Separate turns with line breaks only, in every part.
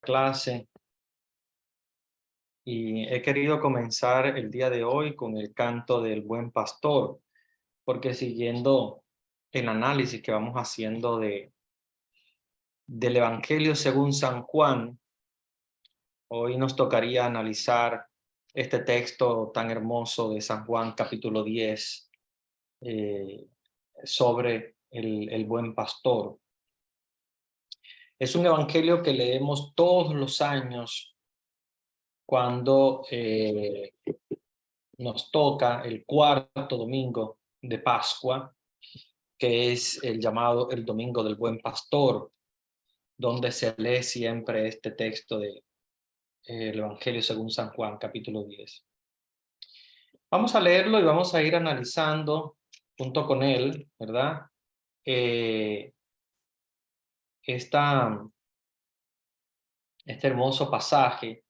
Clase y he querido comenzar el día de hoy con el canto del buen pastor, porque siguiendo el análisis que vamos haciendo del Evangelio según San Juan, hoy nos tocaría analizar este texto tan hermoso de San Juan capítulo 10 eh, sobre el buen pastor. Es un evangelio que leemos todos los años cuando nos toca el cuarto domingo de Pascua, que es el llamado el Domingo del Buen Pastor, donde se lee siempre este texto de el Evangelio según San Juan, capítulo 10. Vamos a leerlo y vamos a ir analizando junto con él, ¿verdad? Eh, esta, este hermoso pasaje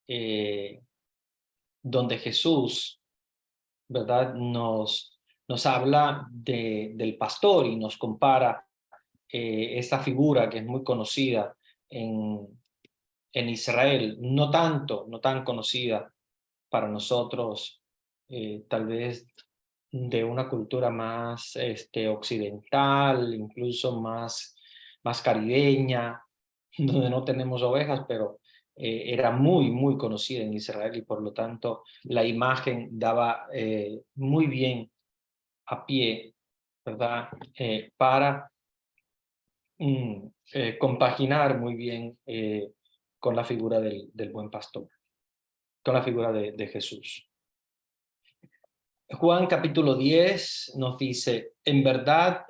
eh, donde Jesús, ¿verdad? Nos habla del pastor y nos compara esta figura que es muy conocida en Israel, no tan conocida para nosotros, tal vez de una cultura más occidental, incluso más caribeña, donde no tenemos ovejas, pero era muy conocida en Israel y por lo tanto la imagen daba muy bien a pie, ¿verdad? Para compaginar muy bien con la figura del buen pastor, con la figura de Jesús. Juan capítulo 10 nos dice, en verdad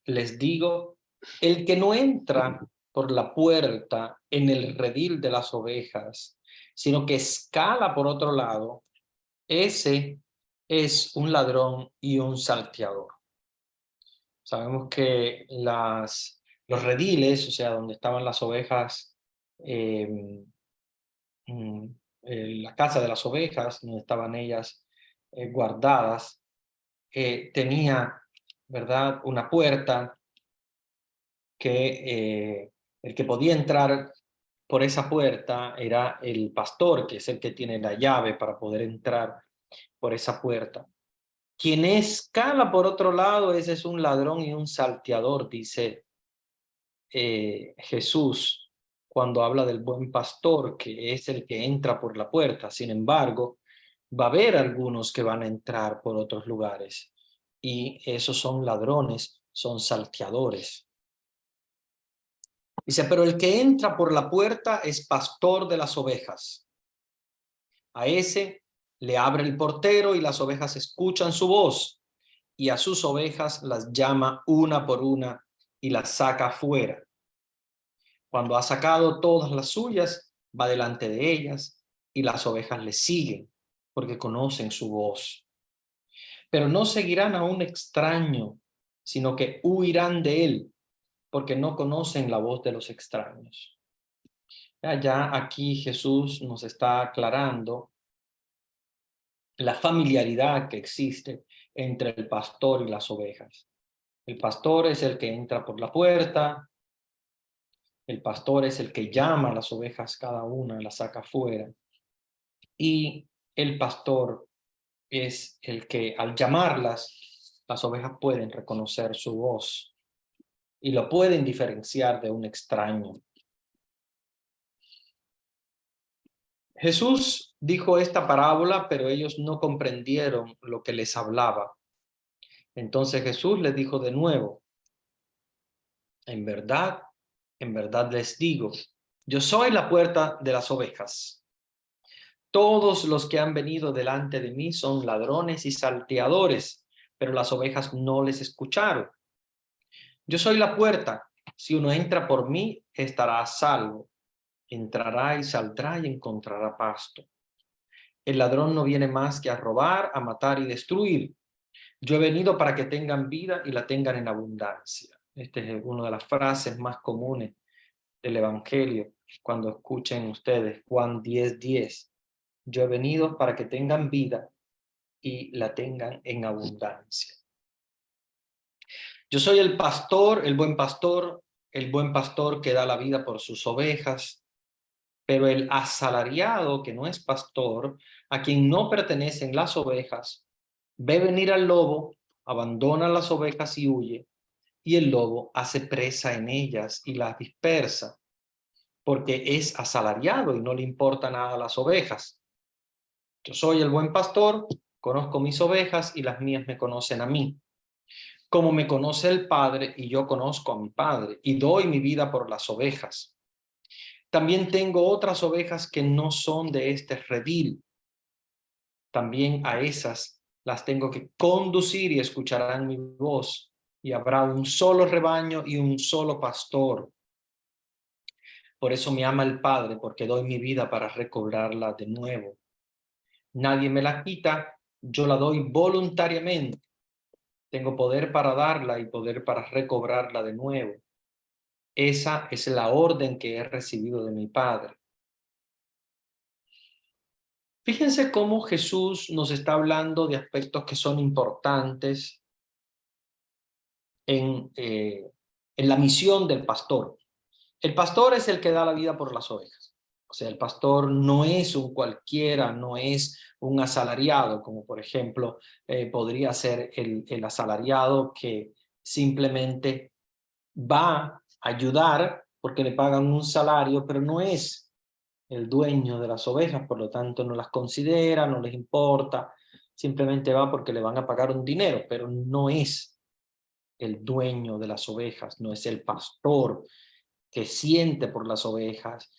les digo, el que no entra por la puerta en el redil de las ovejas, sino que escala por otro lado, ese es un ladrón y un salteador. Sabemos que los rediles, o sea, donde estaban las ovejas, eh, la casa de las ovejas, donde estaban ellas guardadas, tenía, ¿verdad?, una puerta que el que podía entrar por esa puerta era el pastor, que es el que tiene la llave para poder entrar por esa puerta. Quien escala por otro lado, ese es un ladrón y un salteador, dice Jesús cuando habla del buen pastor, que es el que entra por la puerta. Sin embargo, va a haber algunos que van a entrar por otros lugares y esos son ladrones, son salteadores. Dice, pero el que entra por la puerta es pastor de las ovejas. A ese le abre el portero y las ovejas escuchan su voz y a sus ovejas las llama una por una y las saca fuera. Cuando ha sacado todas las suyas, va delante de ellas y las ovejas le siguen porque conocen su voz. Pero no seguirán a un extraño, sino que huirán de él porque no conocen la voz de los extraños. Ya aquí Jesús nos está aclarando la familiaridad que existe entre el pastor y las ovejas. El pastor es el que entra por la puerta, el pastor es el que llama a las ovejas cada una, las saca fuera. Y el pastor es el que al llamarlas, las ovejas pueden reconocer su voz y lo pueden diferenciar de un extraño. Jesús dijo esta parábola, pero ellos no comprendieron lo que les hablaba. Entonces Jesús les dijo de nuevo, en verdad les digo, yo soy la puerta de las ovejas. Todos los que han venido delante de mí son ladrones y salteadores, pero las ovejas no les escucharon. Yo soy la puerta. Si uno entra por mí, estará a salvo. Entrará y saldrá y encontrará pasto. El ladrón no viene más que a robar, a matar y destruir. Yo he venido para que tengan vida y la tengan en abundancia. Esta es una de las frases más comunes del Evangelio cuando escuchen ustedes Juan 10:10. Yo he venido para que tengan vida y la tengan en abundancia. Yo soy el pastor, el buen pastor. el buen pastor que da la vida por sus ovejas, pero el asalariado que no es pastor, a quien no pertenecen las ovejas, ve venir al lobo, abandona las ovejas y huye, y el lobo hace presa en ellas y las dispersa, porque es asalariado y no le importa nada a las ovejas. Yo soy el buen pastor, conozco mis ovejas y las mías me conocen a mí. Como me conoce el Padre y yo conozco a mi Padre, y doy mi vida por las ovejas. También tengo otras ovejas que no son de este redil. También a esas las tengo que conducir y escucharán mi voz, y habrá un solo rebaño y un solo pastor. Por eso me ama el Padre, porque doy mi vida para recobrarla de nuevo. Nadie me la quita, yo la doy voluntariamente. Tengo poder para darla y poder para recobrarla de nuevo. Esa es la orden que he recibido de mi Padre. Fíjense cómo Jesús nos está hablando de aspectos que son importantes en la misión del pastor. El pastor es el que da la vida por las ovejas. O sea, el pastor no es un cualquiera, no es un asalariado, como por ejemplo podría ser el asalariado que simplemente va a ayudar porque le pagan un salario, pero no es el dueño de las ovejas, por lo tanto no las considera, no les importa, simplemente va porque le van a pagar un dinero, pero no es el dueño de las ovejas, no es el pastor que siente por las ovejas,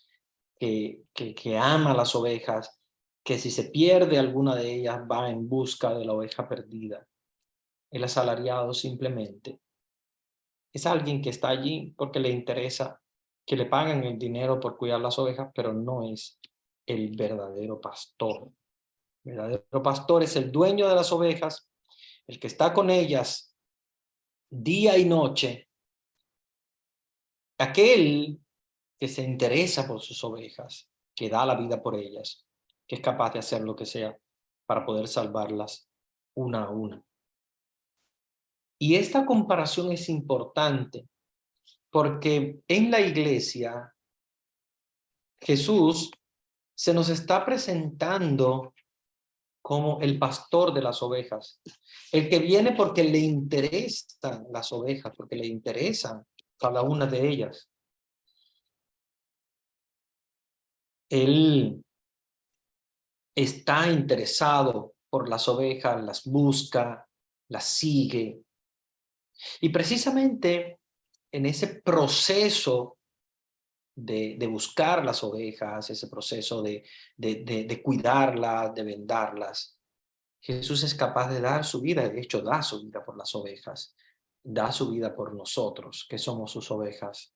que ama las ovejas, que si se pierde alguna de ellas va en busca de la oveja perdida. El asalariado simplemente es alguien que está allí porque le interesa que le paguen el dinero por cuidar las ovejas, pero no es el verdadero pastor. El verdadero pastor es el dueño de las ovejas, el que está con ellas día y noche, aquel que se interesa por sus ovejas, que da la vida por ellas, que es capaz de hacer lo que sea para poder salvarlas una a una. Y esta comparación es importante porque en la iglesia Jesús se nos está presentando como el pastor de las ovejas, el que viene porque le interesan las ovejas, porque le interesan cada una de ellas. Él está interesado por las ovejas, las busca, las sigue. Y precisamente en ese proceso de buscar las ovejas, ese proceso de cuidarlas, de vendarlas, Jesús es capaz de dar su vida, de hecho da su vida por las ovejas, da su vida por nosotros, que somos sus ovejas,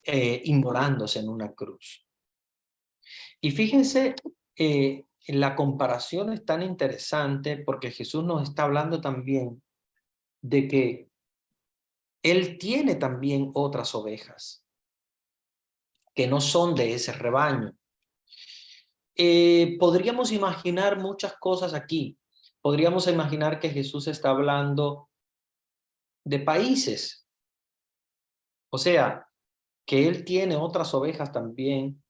inmolándose en una cruz. Y fíjense, la comparación es tan interesante porque Jesús nos está hablando también de que Él tiene también otras ovejas que no son de ese rebaño. Podríamos imaginar muchas cosas aquí. Podríamos imaginar que Jesús está hablando de países, o sea, que Él tiene otras ovejas también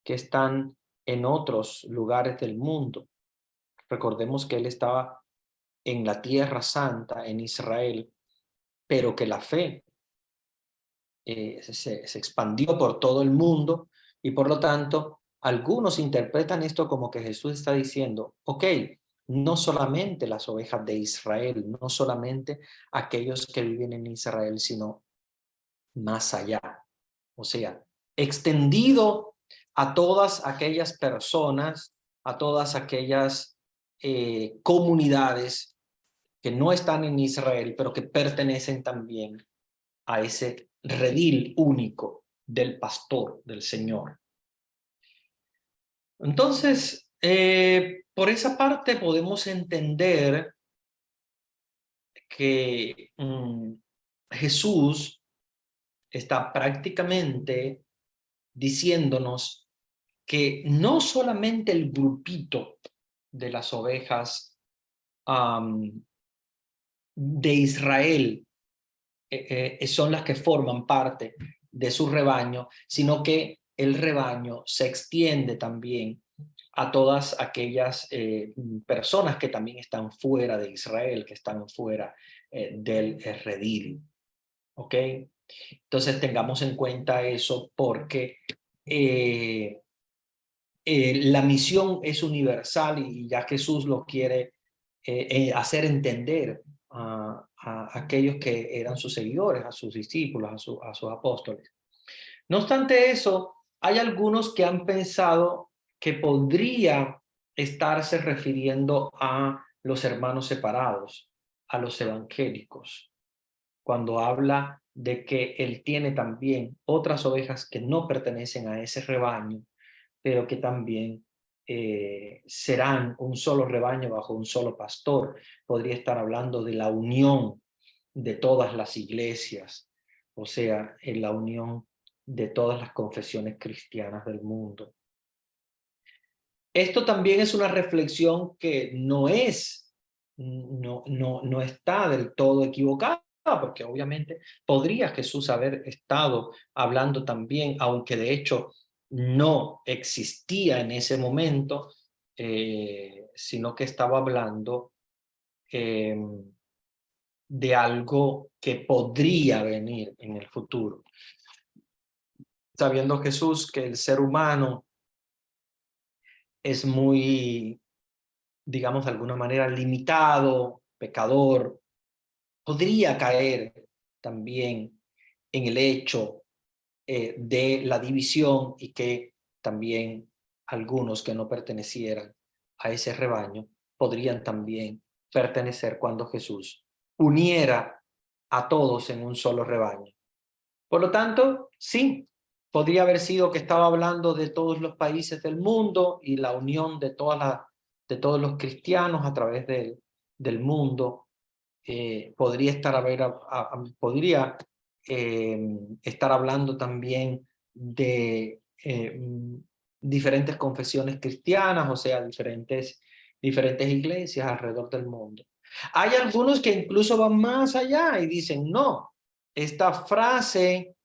que están en otros lugares del mundo. Recordemos que Él estaba en la Tierra Santa, en Israel, pero que la fe se expandió por todo el mundo y por lo tanto algunos interpretan esto como que Jesús está diciendo, ok, no solamente las ovejas de Israel, no solamente aquellos que viven en Israel, sino más allá. O sea, extendido a todas aquellas personas, a todas aquellas comunidades que no están en Israel, pero que pertenecen también a ese redil único del pastor, del Señor. Entonces, por esa parte podemos entender que Jesús está prácticamente diciéndonos que no solamente el grupito de las ovejas de Israel son las que forman parte de su rebaño, sino que el rebaño se extiende también a todas aquellas personas que también están fuera de Israel, que están fuera del redil. ¿Ok? Entonces tengamos en cuenta eso porque la misión es universal y ya Jesús lo quiere hacer entender a aquellos que eran sus seguidores, a sus discípulos, a sus apóstoles. No obstante eso, hay algunos que han pensado que podría estarse refiriendo a los hermanos separados, a los evangélicos, cuando habla de que él tiene también otras ovejas que no pertenecen a ese rebaño, pero que también serán un solo rebaño bajo un solo pastor. Podría estar hablando de la unión de todas las iglesias, o sea, en la unión de todas las confesiones cristianas del mundo. Esto también es una reflexión que no está del todo equivocada, porque obviamente podría Jesús haber estado hablando también, aunque de hecho no existía en ese momento, sino que estaba hablando de algo que podría venir en el futuro. Sabiendo Jesús que el ser humano es muy, digamos, de alguna manera limitado, pecador, podría caer también en el hecho de la división y que también algunos que no pertenecieran a ese rebaño podrían también pertenecer cuando Jesús uniera a todos en un solo rebaño. Por lo tanto, sí, podría haber sido que estaba hablando de todos los países del mundo y la unión de de todos los cristianos a través del mundo. Podría estar hablando también de diferentes confesiones cristianas, o sea, diferentes iglesias alrededor del mundo. Hay algunos que incluso van más allá y dicen, no, esta frase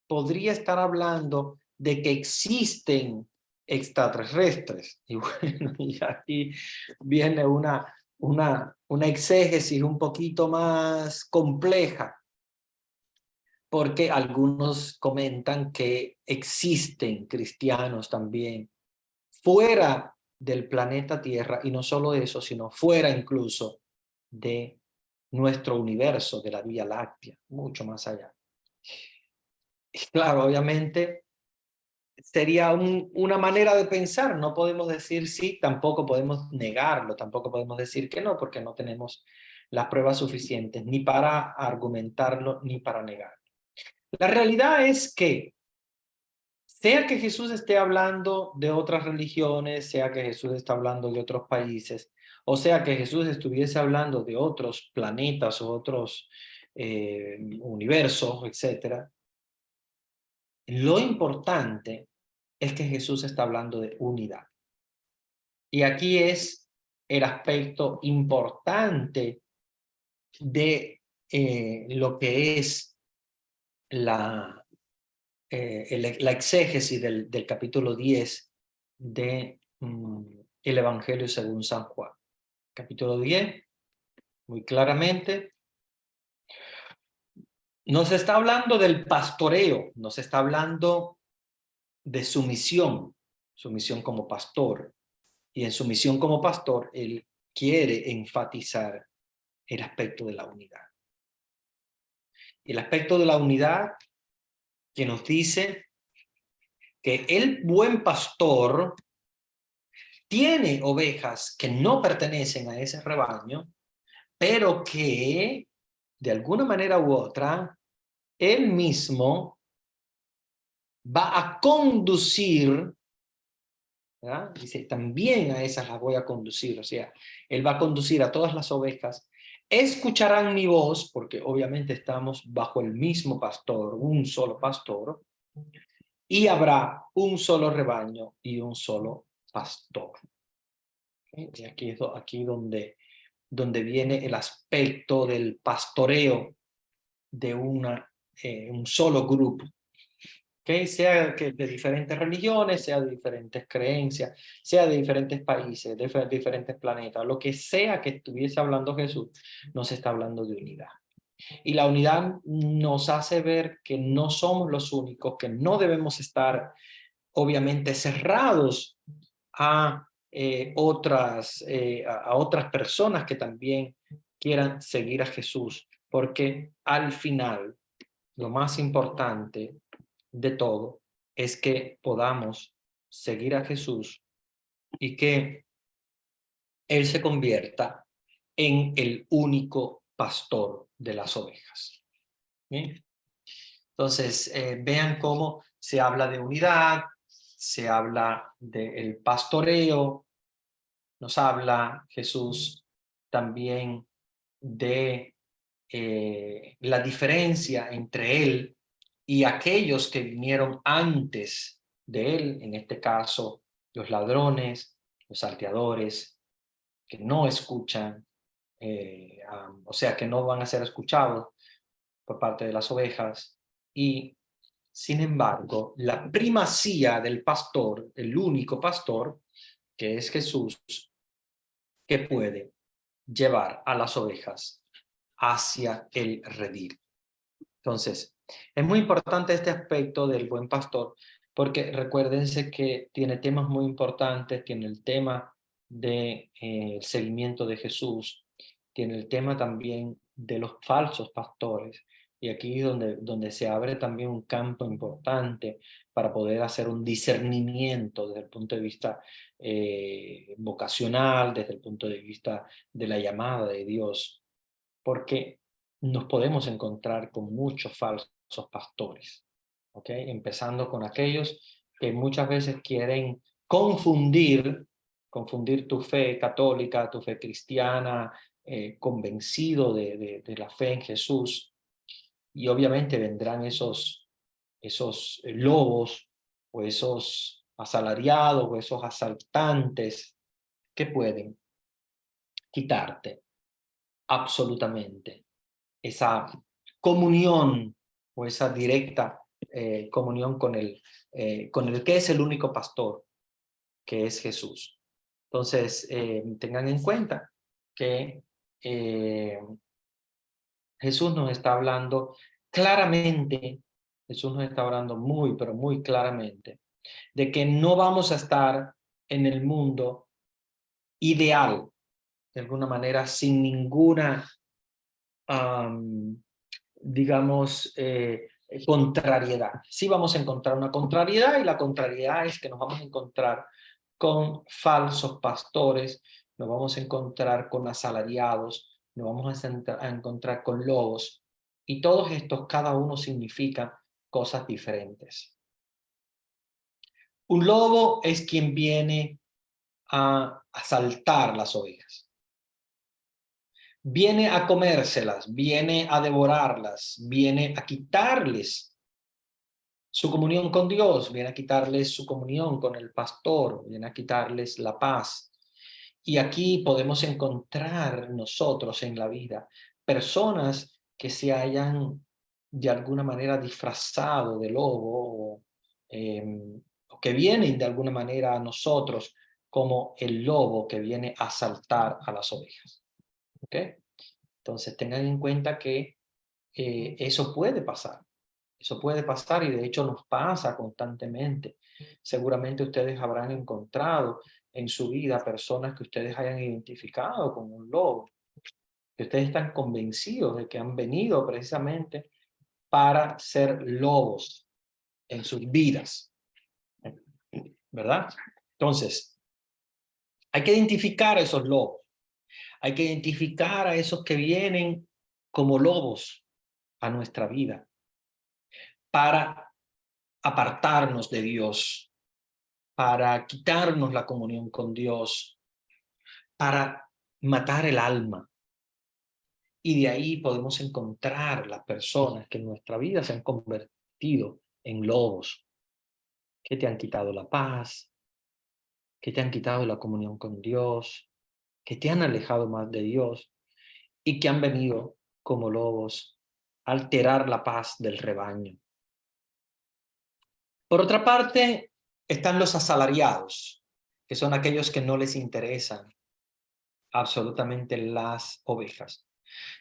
podría estar hablando de que existen extraterrestres. Y bueno, y aquí viene una exégesis un poquito más compleja, porque algunos comentan que existen cristianos también fuera del planeta Tierra, y no solo eso, sino fuera incluso de nuestro universo, de la Vía Láctea, mucho más allá. Y claro, obviamente sería una manera de pensar, no podemos decir sí, tampoco podemos negarlo, tampoco podemos decir que no, porque no tenemos las pruebas suficientes ni para argumentarlo ni para negarlo. La realidad es que, sea que Jesús esté hablando de otras religiones, sea que Jesús esté hablando de otros países, o sea que Jesús estuviese hablando de otros planetas o otros universos, etc., lo importante es que Jesús está hablando de unidad. Y aquí es el aspecto importante de lo que es la exégesis del capítulo 10 de el Evangelio según San Juan. Capítulo 10, muy claramente, nos está hablando del pastoreo, nos está hablando de su misión como pastor. Y en su misión como pastor, él quiere enfatizar el aspecto de la unidad. El aspecto de la unidad que nos dice que el buen pastor tiene ovejas que no pertenecen a ese rebaño, pero que de alguna manera u otra, él mismo va a conducir, ¿verdad? Dice, también a esas las voy a conducir, o sea, él va a conducir a todas las ovejas, escucharán mi voz, porque obviamente estamos bajo el mismo pastor, un solo pastor, y habrá un solo rebaño y un solo pastor. Y aquí es aquí donde viene el aspecto del pastoreo de un solo grupo. ¿Okay? Sea que de diferentes religiones, sea de diferentes creencias, sea de diferentes países, de diferentes planetas, lo que sea que estuviese hablando Jesús, nos está hablando de unidad. Y la unidad nos hace ver que no somos los únicos, que no debemos estar obviamente cerrados a otras personas que también quieran seguir a Jesús, porque al final lo más importante de todo es que podamos seguir a Jesús y que Él se convierta en el único pastor de las ovejas. ¿Bien? Entonces, vean cómo se habla de unidad, se habla del pastoreo, nos habla Jesús también de la diferencia entre Él y aquellos que vinieron antes de Él, en este caso, los ladrones, los salteadores, que no escuchan, o sea, que no van a ser escuchados por parte de las ovejas. Y sin embargo, la primacía del pastor, el único pastor, que es Jesús, que puede llevar a las ovejas hacia el redil. Entonces, es muy importante este aspecto del buen pastor, porque recuérdense que tiene temas muy importantes, tiene el tema del seguimiento de Jesús, tiene el tema también de los falsos pastores, y aquí es donde se abre también un campo importante para poder hacer un discernimiento desde el punto de vista vocacional, desde el punto de vista de la llamada de Dios, porque nos podemos encontrar con muchos falsos pastores, ¿ok? Empezando con aquellos que muchas veces quieren confundir tu fe católica, tu fe cristiana, convencido de la fe en Jesús, y obviamente vendrán esos lobos o esos asalariados o esos asaltantes que pueden quitarte absolutamente esa comunión o esa directa comunión con el que es el único pastor, que es Jesús. Entonces, tengan en cuenta que Jesús nos está hablando claramente, Jesús nos está hablando muy, pero muy claramente, de que no vamos a estar en el mundo ideal, de alguna manera, sin ninguna digamos, contrariedad. Sí vamos a encontrar una contrariedad, y la contrariedad es que nos vamos a encontrar con falsos pastores, nos vamos a encontrar con asalariados, nos vamos a encontrar con lobos, y todos estos, cada uno significa cosas diferentes. Un lobo es quien viene a asaltar las ovejas. Viene a comérselas, viene a devorarlas, viene a quitarles su comunión con Dios, viene a quitarles su comunión con el pastor, viene a quitarles la paz. Y aquí podemos encontrar nosotros en la vida personas que se hayan de alguna manera disfrazado de lobo, o que vienen de alguna manera a nosotros como el lobo que viene a asaltar a las ovejas. ¿Ok? Entonces tengan en cuenta que eso puede pasar. Eso puede pasar, y de hecho nos pasa constantemente. Seguramente ustedes habrán encontrado en su vida personas que ustedes hayan identificado como un lobo, que ustedes están convencidos de que han venido precisamente para ser lobos en sus vidas, ¿verdad? Entonces, hay que identificar a esos lobos. Hay que identificar a esos que vienen como lobos a nuestra vida para apartarnos de Dios, para quitarnos la comunión con Dios, para matar el alma. Y de ahí podemos encontrar las personas que en nuestra vida se han convertido en lobos, que te han quitado la paz, que te han quitado la comunión con Dios, que te han alejado más de Dios, y que han venido como lobos alterar la paz del rebaño. Por otra parte, están los asalariados, que son aquellos que no les interesan absolutamente las ovejas.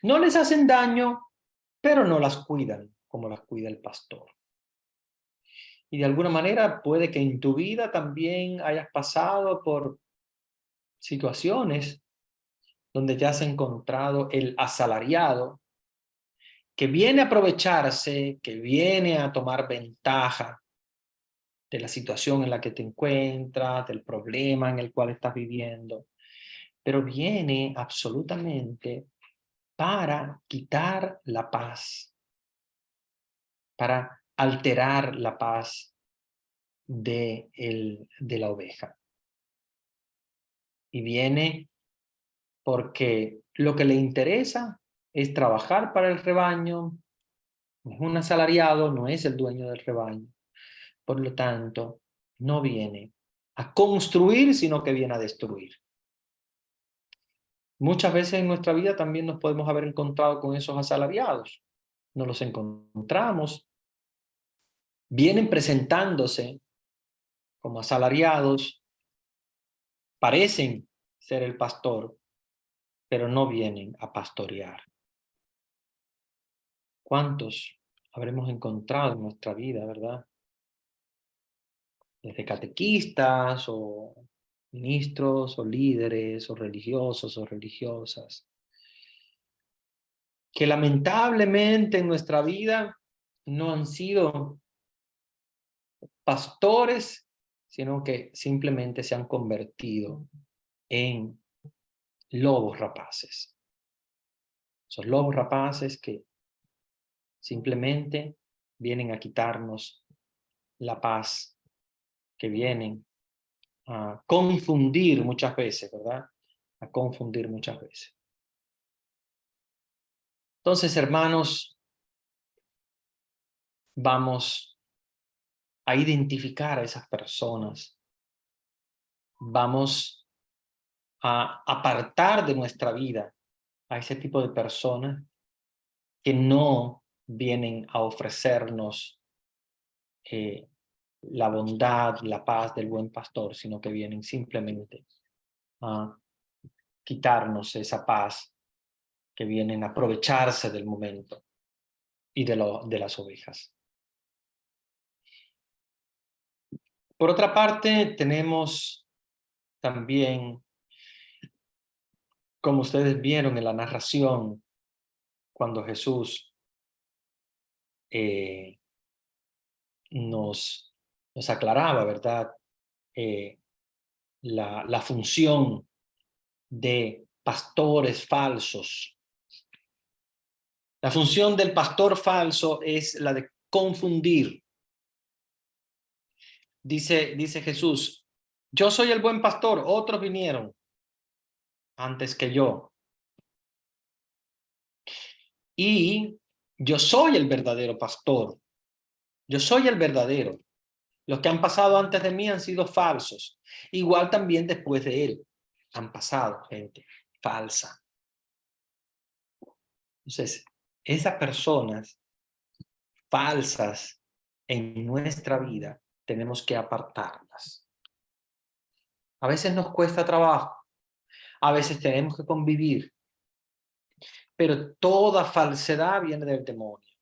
No les hacen daño, pero no las cuidan como las cuida el pastor. Y de alguna manera puede que en tu vida también hayas pasado por situaciones donde te has encontrado el asalariado que viene a aprovecharse, que viene a tomar ventaja de la situación en la que te encuentras, del problema en el cual estás viviendo, pero viene absolutamente para quitar la paz, para alterar la paz de la oveja. Y viene porque lo que le interesa es trabajar para el rebaño, no es un asalariado, no es el dueño del rebaño. Por lo tanto, no viene a construir, sino que viene a destruir. Muchas veces en nuestra vida también nos podemos haber encontrado con esos asalariados. Nos los encontramos, vienen presentándose como asalariados, parecen ser el pastor, pero no vienen a pastorear. ¿Cuántos habremos encontrado en nuestra vida, verdad? Desde catequistas o ministros o líderes o religiosos o religiosas, que lamentablemente en nuestra vida no han sido pastores, sino que simplemente se han convertido en lobos rapaces. Son lobos rapaces que simplemente vienen a quitarnos la paz, que vienen a confundir muchas veces, ¿verdad? A confundir muchas veces. Entonces, hermanos, vamos a identificar a esas personas. Vamos a apartar de nuestra vida a ese tipo de personas que no vienen a ofrecernos la bondad, la paz del buen pastor, sino que vienen simplemente a quitarnos esa paz, que vienen a aprovecharse del momento y de las ovejas. Por otra parte, tenemos también, como ustedes vieron en la narración, cuando Jesús nos aclaraba, ¿verdad? La función de pastores falsos. La función del pastor falso es la de confundir. Dice Jesús, yo soy el buen pastor, otros vinieron antes que yo. Y yo soy el verdadero pastor. Yo soy el verdadero. Los que han pasado antes de mí han sido falsos. Igual también después de él han pasado gente falsa. Entonces, esas personas falsas en nuestra vida tenemos que apartarlas. A veces nos cuesta trabajo, a veces tenemos que convivir, pero toda falsedad viene del demonio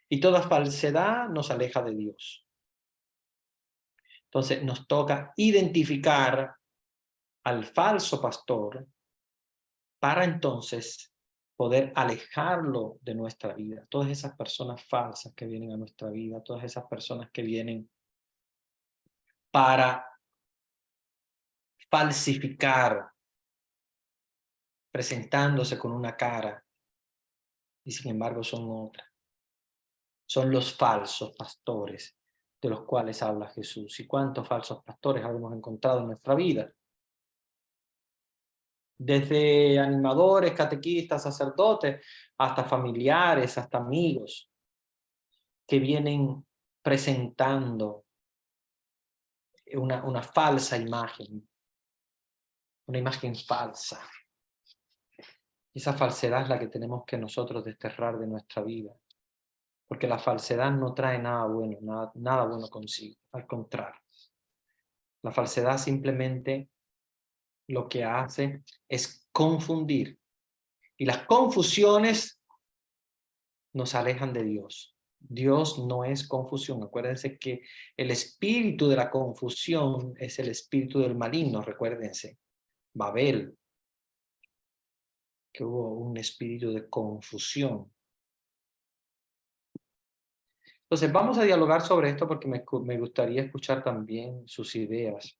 y toda falsedad nos aleja de Dios. Entonces nos toca identificar al falso pastor para entonces poder alejarlo de nuestra vida. Todas esas personas falsas que vienen a nuestra vida, todas esas personas que vienen para falsificar, presentándose con una cara y sin embargo son otra. Son los falsos pastores de los cuales habla Jesús. ¿Y cuántos falsos pastores habremos encontrado en nuestra vida? Desde animadores, catequistas, sacerdotes, hasta familiares, hasta amigos, que vienen presentando una falsa imagen, una imagen falsa. Esa falsedad es la que tenemos que nosotros desterrar de nuestra vida, porque la falsedad no trae nada bueno, nada bueno consigo, al contrario. La falsedad simplemente lo que hace es confundir, y las confusiones nos alejan de Dios. Dios no es confusión. Acuérdense que el espíritu de la confusión es el espíritu del maligno, recuérdense. Babel, que hubo un espíritu de confusión. Entonces vamos a dialogar sobre esto porque me gustaría escuchar también sus ideas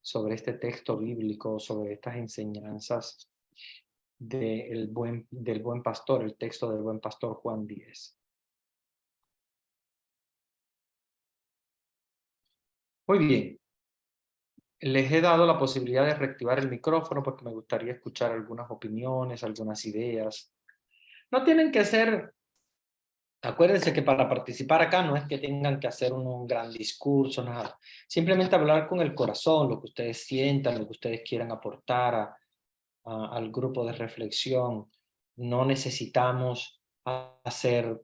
sobre este texto bíblico, sobre estas enseñanzas del buen pastor, el texto del buen pastor Juan 10. Muy bien, les he dado la posibilidad de reactivar el micrófono porque me gustaría escuchar algunas opiniones, algunas ideas. No tienen que ser, acuérdense que para participar acá no es que tengan que hacer un gran discurso, nada. Simplemente hablar con el corazón, lo que ustedes sientan, lo que ustedes quieran aportar al grupo de reflexión. No necesitamos hacer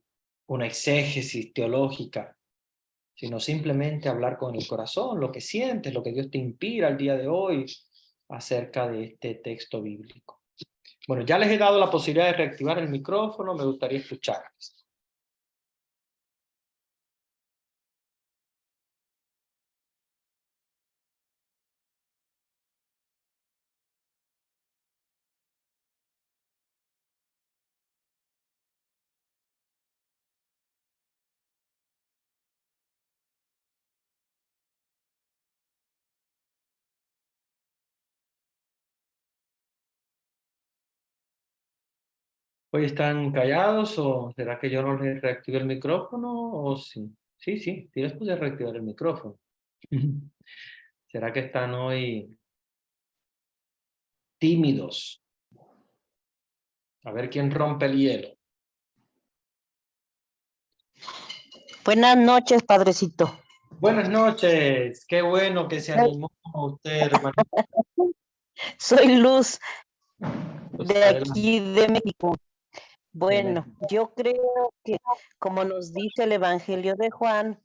una exégesis teológica, sino simplemente hablar con el corazón, lo que sientes, lo que Dios te inspira el día de hoy acerca de este texto bíblico. Bueno, ya les he dado la posibilidad de reactivar el micrófono, me gustaría escucharles. ¿Hoy están callados o será que yo no les reactivé el micrófono o sí? Sí, sí, sí les puse reactivar el micrófono. ¿Será que están hoy tímidos? A ver quién rompe el hielo.
Buenas noches, padrecito.
Buenas noches, qué bueno que se animó usted, hermano.
Soy Luz
Pues
de
adelante.
aquí de México. Bueno,
Adelante.
yo creo que como nos dice el Evangelio de Juan,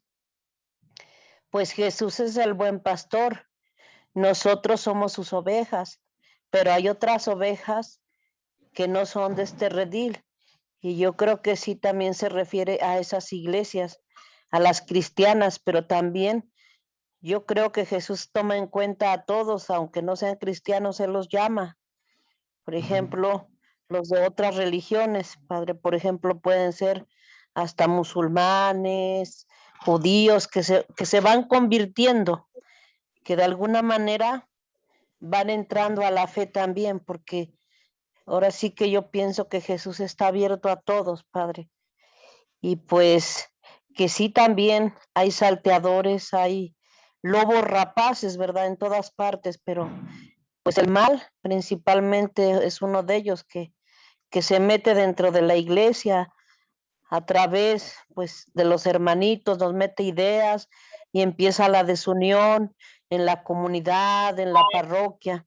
pues Jesús es el buen pastor. Nosotros somos sus ovejas, pero hay otras ovejas que no son de este redil. Y yo creo que sí también se refiere a esas iglesias, a las cristianas, pero también yo creo que Jesús toma en cuenta a todos, aunque no sean cristianos, Él los llama. Por ejemplo, los de otras religiones, padre, por ejemplo, pueden ser hasta musulmanes, judíos, que se van convirtiendo, que de alguna manera van entrando a la fe también, porque ahora sí que yo pienso que Jesús está abierto a todos, padre. Y pues que sí también hay salteadores, hay lobos rapaces, ¿verdad? En todas partes, pero pues el mal principalmente es uno de ellos que se mete dentro de la iglesia a través pues de los hermanitos, nos mete ideas y empieza la desunión en la comunidad, en la parroquia,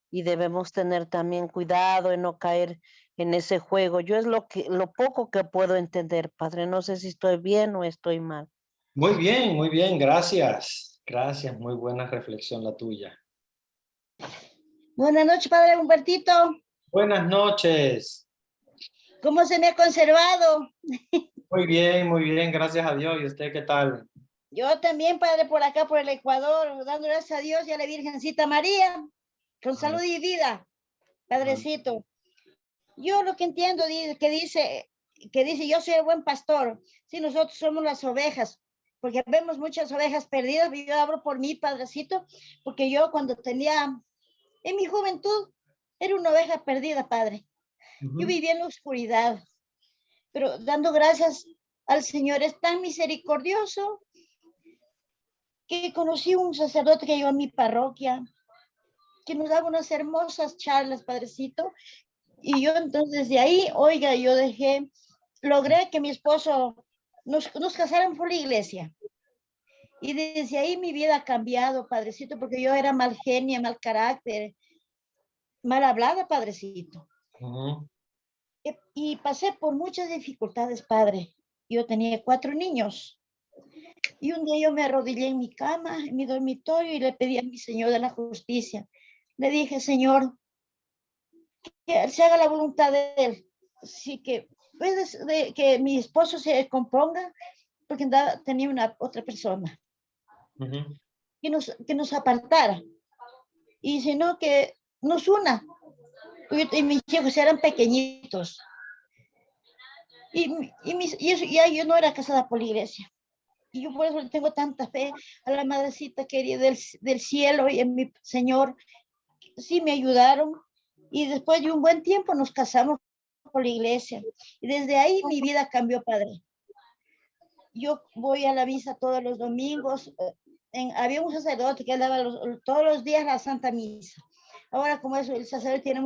y debemos tener también cuidado en no caer en ese juego. Yo es lo poco que puedo entender, padre, no sé si estoy bien o estoy mal.
Muy bien, gracias. Gracias, muy buena reflexión la tuya.
Buenas noches, padre Humbertito.
Buenas noches.
¿Cómo se me ha conservado?
Muy bien, gracias a Dios. ¿Y usted qué tal?
Yo también, padre, por acá, por el Ecuador, dando gracias a Dios y a la Virgencita María, con salud y vida, padrecito. Yo lo que entiendo que dice, yo soy el buen pastor. Sí, nosotros somos las ovejas, porque vemos muchas ovejas perdidas. Yo hablo por mí, padrecito, porque yo cuando tenía, en mi juventud, era una oveja perdida, padre. Yo vivía en la oscuridad, pero dando gracias al Señor, es tan misericordioso que conocí un sacerdote que llegó a mi parroquia, que nos daba unas hermosas charlas, padrecito, y yo entonces de ahí, oiga, yo logré que mi esposo nos casaran por la iglesia. Y desde ahí mi vida ha cambiado, padrecito, porque yo era mal genia, mal carácter, mal hablada, padrecito.
Ujú,
Y pasé por muchas dificultades, Padre. Yo tenía 4 niños. Y un día yo me arrodillé en mi cama, en mi dormitorio, y le pedí a mi Señor de la justicia. Le dije, Señor, que se haga la voluntad de Él. Así que puedes que mi esposo se componga, porque tenía una otra persona
ujú.
que nos apartara. Y sino que nos una. Y mis hijos eran pequeñitos. Ya yo no era casada por la iglesia. Y yo por eso le tengo tanta fe a la madrecita querida del cielo y en mi Señor. Sí me ayudaron. Y después de un buen tiempo nos casamos por la iglesia. Y desde ahí mi vida cambió, Padre. Yo voy a la misa todos los domingos. Había un sacerdote que daba todos los días la Santa Misa. Ahora, como eso, el sacerdote tiene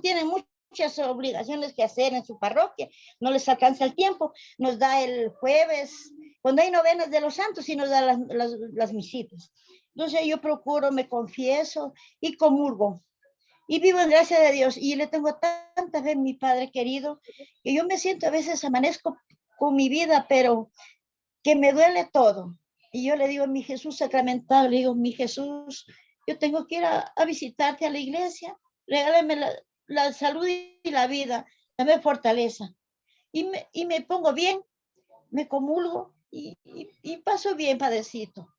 tienen muchas obligaciones que hacer en su parroquia, no les alcanza el tiempo, nos da el jueves, cuando hay novenas de los santos, y nos da las misitas. Entonces yo procuro, me confieso y comulgo. Y vivo en gracia de Dios. Y le tengo tanta fe en mi Padre querido, que yo me siento, a veces amanezco con mi vida, pero que me duele todo. Y yo le digo a mi Jesús sacramentado, le digo, mi Jesús, yo tengo que ir a visitarte a la iglesia, regálame la salud y la vida, dame fortaleza. Y me pongo bien, me comulgo y paso bien, Padrecito.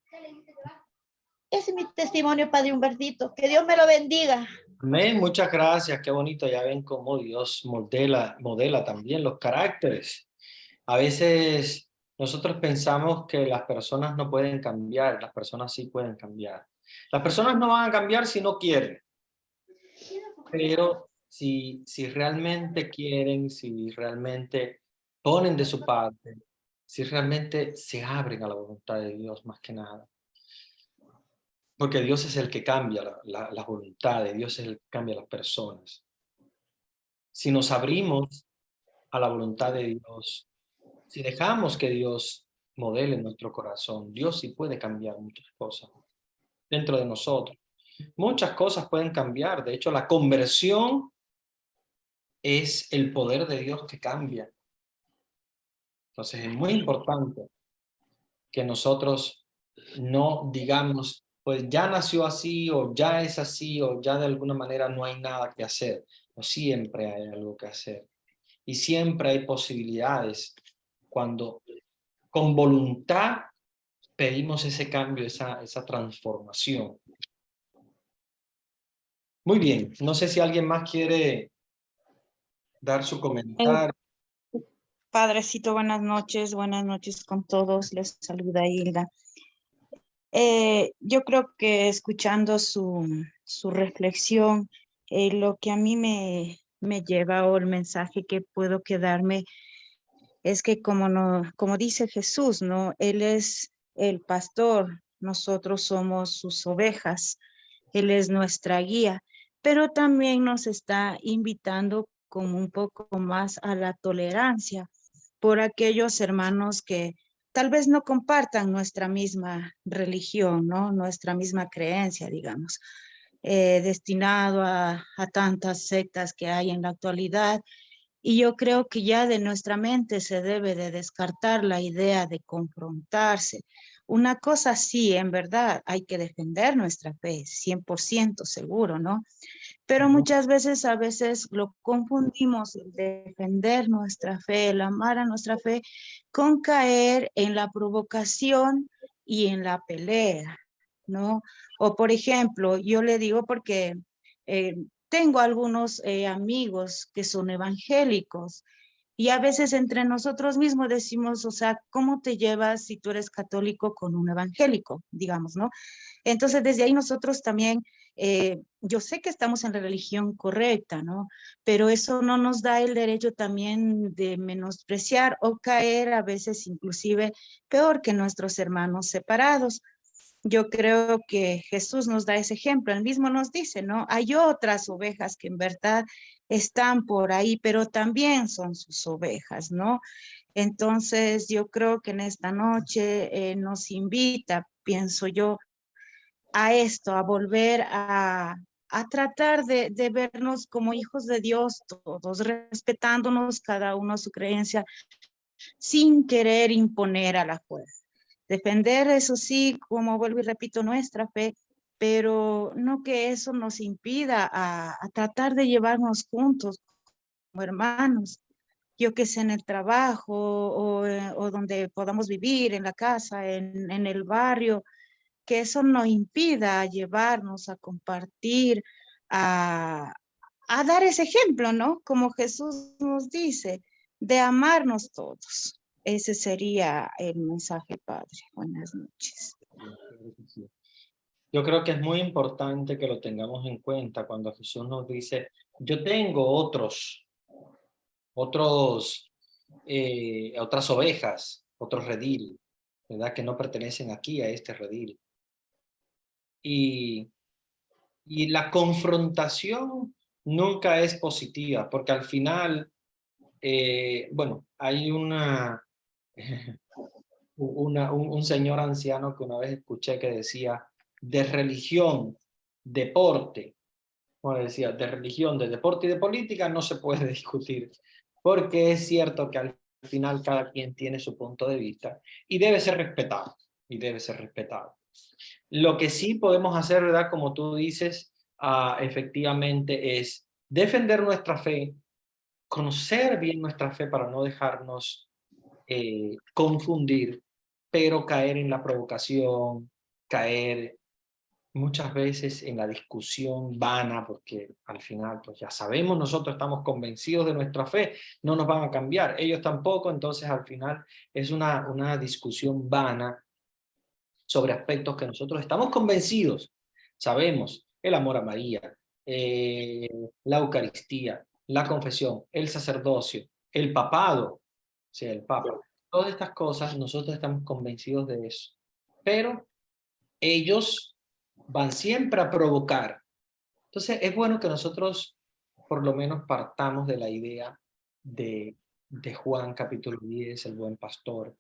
Ese es mi testimonio, Padre Humbertito. Que Dios me lo bendiga.
Amén, muchas gracias, qué bonito, ya ven cómo Dios modela también los caracteres. A veces nosotros pensamos que las personas no pueden cambiar, las personas sí pueden cambiar. Las personas no van a cambiar si no quieren, pero si realmente quieren, si realmente ponen de su parte, si realmente se abren a la voluntad de Dios más que nada. Porque Dios es el que cambia la voluntad de Dios, es el que cambia las personas. Si nos abrimos a la voluntad de Dios, si dejamos que Dios modele nuestro corazón, Dios sí puede cambiar muchas cosas dentro de nosotros. Muchas cosas pueden cambiar. De hecho, la conversión es el poder de Dios que cambia. Entonces, es muy importante que nosotros no digamos, pues ya nació así, o ya es así, o ya de alguna manera no hay nada que hacer. No, siempre hay algo que hacer. Y siempre hay posibilidades cuando con voluntad pedimos ese cambio, esa transformación. Muy bien, no sé si alguien más quiere dar su
Eh,
comentario.
Padrecito, buenas noches con todos, les saluda Hilda. Yo creo que escuchando su reflexión, lo que a mí me lleva o el mensaje que puedo quedarme es que como dice Jesús, ¿no? Él es el pastor, nosotros somos sus ovejas, Él es nuestra guía, pero también nos está invitando como un poco más a la tolerancia por aquellos hermanos que tal vez no compartan nuestra misma religión, ¿no? Nuestra misma creencia, digamos, destinado a tantas sectas que hay en la actualidad. Y yo creo que ya de nuestra mente se debe de descartar la idea de confrontarse. Una cosa sí, en verdad, hay que defender nuestra fe, 100% seguro, ¿no? Pero muchas veces, a veces lo confundimos el defender nuestra fe, el amar a nuestra fe, con caer en la provocación y en la pelea, ¿no? O por ejemplo, yo le digo porque eh, tengo algunos amigos que son evangélicos y a veces entre nosotros mismos decimos, o sea, ¿cómo te llevas si tú eres católico con un evangélico? Digamos, ¿no? Entonces, desde ahí nosotros también, yo sé que estamos en la religión correcta, ¿no? Pero eso no nos da el derecho también de menospreciar o caer a veces inclusive peor que nuestros hermanos separados. Yo creo que Jesús nos da ese ejemplo, él mismo nos dice, ¿no? Hay otras ovejas que en verdad están por ahí, pero también son sus ovejas, ¿no? Entonces, yo creo que en esta noche nos invita, pienso yo, a esto, a volver a tratar de vernos como hijos de Dios todos, respetándonos cada uno su creencia, sin querer imponer a la fuerza. Defender, eso sí, como vuelvo y repito, nuestra fe, pero no que eso nos impida a tratar de llevarnos juntos como hermanos, yo que sé, en el trabajo o donde podamos vivir, en la casa, en el barrio, que eso no impida llevarnos a compartir, a dar ese ejemplo, ¿no? Como Jesús nos dice, de amarnos todos. Ese sería el mensaje, Padre. Buenas noches.
Yo creo que es muy importante que lo tengamos en cuenta cuando Jesús nos dice, yo tengo otras ovejas, otros redil, ¿verdad? Que no pertenecen aquí a este redil. Y la confrontación nunca es positiva, porque al final, bueno, hay un señor anciano que una vez escuché que decía, de religión, deporte, como decía, de religión, de deporte y de política no se puede discutir, porque es cierto que al final cada quien tiene su punto de vista y debe ser respetado, y debe ser respetado. Lo que sí podemos hacer, ¿verdad? Como tú dices, efectivamente es defender nuestra fe, conocer bien nuestra fe para no dejarnos confundir, pero caer en la provocación, caer muchas veces en la discusión vana, porque al final pues ya sabemos, nosotros estamos convencidos de nuestra fe, no nos van a cambiar, ellos tampoco, entonces al final es una discusión vana sobre aspectos que nosotros estamos convencidos, sabemos, el amor a María, la Eucaristía, la confesión, el sacerdocio, el papado, o sea, el papa, todas estas cosas nosotros estamos convencidos de eso, pero ellos van siempre a provocar. Entonces es bueno que nosotros por lo menos partamos de la idea de Juan capítulo 10, el buen pastor,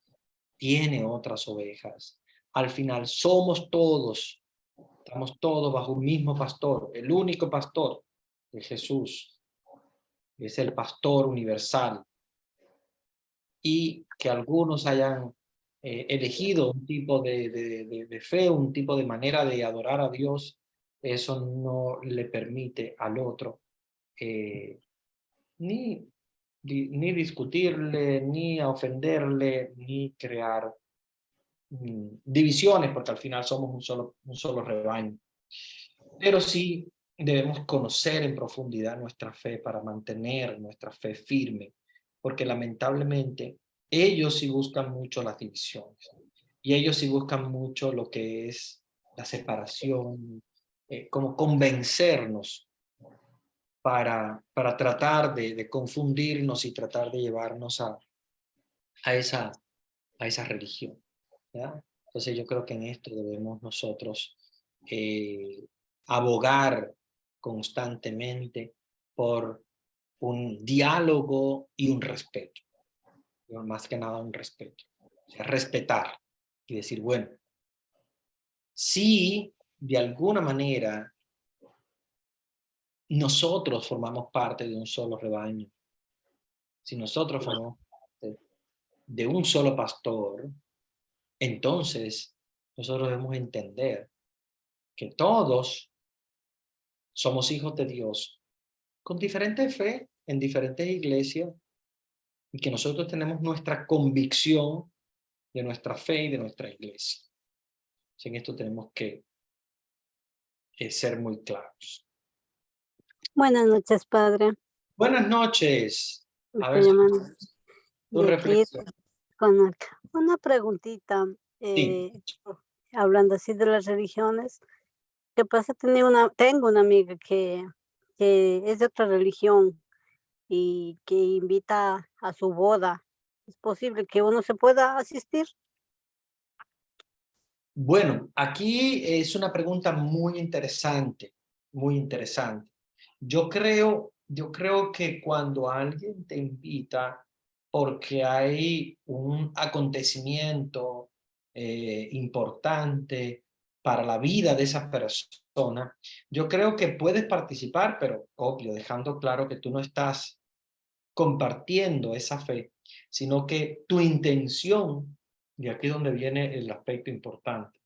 tiene otras ovejas. Al final somos todos, estamos todos bajo un mismo pastor, el único pastor de Jesús, es el pastor universal. Y que algunos hayan elegido un tipo de fe, un tipo de manera de adorar a Dios, eso no le permite al otro ni discutirle, ni ofenderle, ni crear divisiones, porque al final somos un solo rebaño. Pero sí debemos conocer en profundidad nuestra fe para mantener nuestra fe firme, porque lamentablemente ellos sí buscan mucho las divisiones y ellos sí buscan mucho lo que es la separación, como convencernos para tratar de confundirnos y tratar de llevarnos a esa religión, ¿ya? Entonces yo creo que en esto debemos nosotros abogar constantemente por un diálogo y un respeto, más que nada un respeto, o sea, respetar y decir, bueno, si de alguna manera nosotros formamos parte de un solo rebaño, si nosotros formamos parte de un solo pastor, entonces nosotros debemos entender que todos somos hijos de Dios con diferente fe en diferentes iglesias y que nosotros tenemos nuestra convicción de nuestra fe y de nuestra iglesia. En esto tenemos que ser muy claros.
Buenas noches, padre.
Buenas noches. A
Estoy
ver,
llamando
tu
de aquí
reflexión.
con una preguntita,
Sí.
hablando así de las religiones. ¿Qué pasa? Tengo una amiga que es de otra religión y que invita a su boda. ¿Es posible que uno se pueda asistir?
Bueno, aquí es una pregunta muy interesante, muy interesante. Yo creo que cuando alguien te invita porque hay un acontecimiento importante para la vida de esa persona, yo creo que puedes participar, pero obvio, dejando claro que tú no estás compartiendo esa fe, sino que tu intención, y aquí es donde viene el aspecto importante,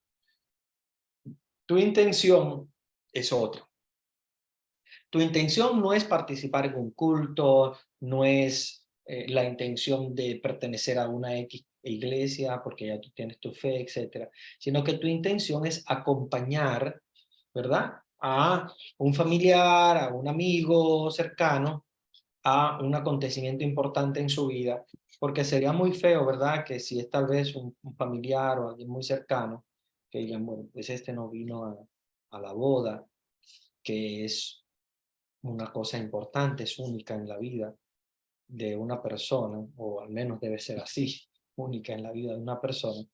tu intención es otra. Tu intención no es participar en un culto, no es la intención de pertenecer a una X iglesia porque ya tú tienes tu fe, etcétera, sino que tu intención es acompañar, ¿verdad? A un familiar, a un amigo cercano, a un acontecimiento importante en su vida, porque sería muy feo, ¿verdad? Que si es tal vez un familiar o alguien muy cercano, que digan, bueno, pues este no vino a la boda, que es una cosa importante, es única en la vida de una persona, o al menos debe ser así, única en la vida de una persona.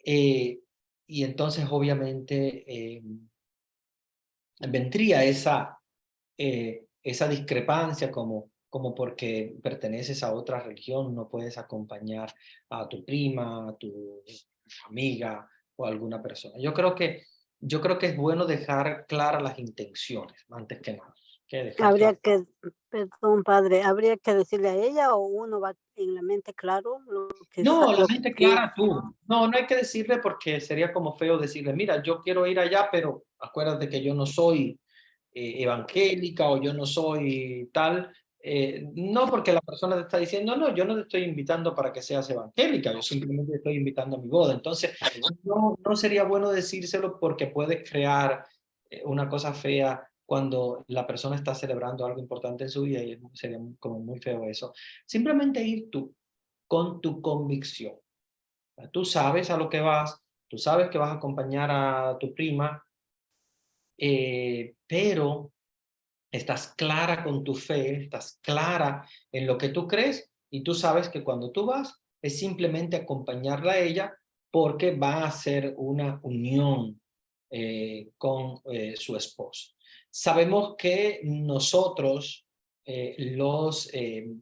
Y entonces obviamente vendría esa discrepancia como porque perteneces a otra religión, no puedes acompañar a tu prima, a tu amiga o a alguna persona. Yo creo que es bueno dejar claras las intenciones, antes que nada. Que dejar
Habría
claro.
que, perdón, padre, habría que decirle a ella o uno va en la mente claro
No, la
lo
mente
que
clara tú. No, no hay que decirle porque sería como feo decirle, mira, yo quiero ir allá, pero acuérdate que yo no soy evangélica o yo no soy tal. No porque la persona te está diciendo, no, yo no te estoy invitando para que seas evangélica, yo simplemente te estoy invitando a mi boda. Entonces, no sería bueno decírselo porque puede crear una cosa fea cuando la persona está celebrando algo importante en su vida y sería como muy feo eso. Simplemente ir tú con tu convicción. Tú sabes a lo que vas, tú sabes que vas a acompañar a tu prima, pero estás clara con tu fe, estás clara en lo que tú crees y tú sabes que cuando tú vas es simplemente acompañarla a ella porque va a ser una unión con su esposo. Sabemos que nosotros, los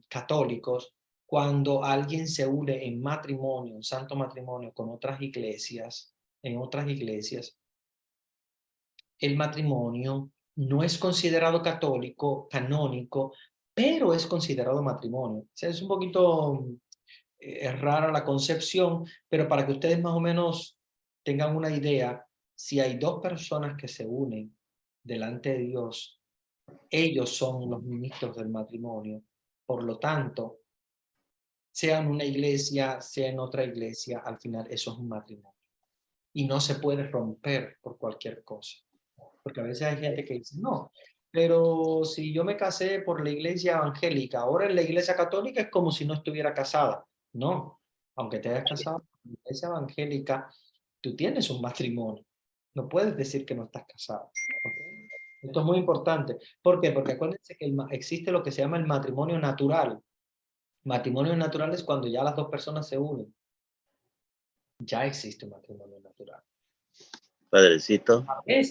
católicos, cuando alguien se une en matrimonio, en santo matrimonio con otras iglesias, en otras iglesias, el matrimonio no es considerado católico, canónico, pero es considerado matrimonio. O sea, es un poquito rara la concepción, pero para que ustedes más o menos tengan una idea, si hay dos personas que se unen delante de Dios, ellos son los ministros del matrimonio. Por lo tanto, sea en una iglesia, sea en otra iglesia, al final eso es un matrimonio. Y no se puede romper por cualquier cosa. Porque a veces hay gente que dice, no, pero si yo me casé por la iglesia evangélica, ahora en la iglesia católica es como si no estuviera casada. No, aunque te hayas casado por la iglesia evangélica, tú tienes un matrimonio. No puedes decir que no estás casado. ¿Ok? Esto es muy importante. ¿Por qué? Porque acuérdense que existe lo que se llama el matrimonio natural. Matrimonio natural es cuando ya las dos personas se unen. Ya existe un matrimonio natural.
Padrecito,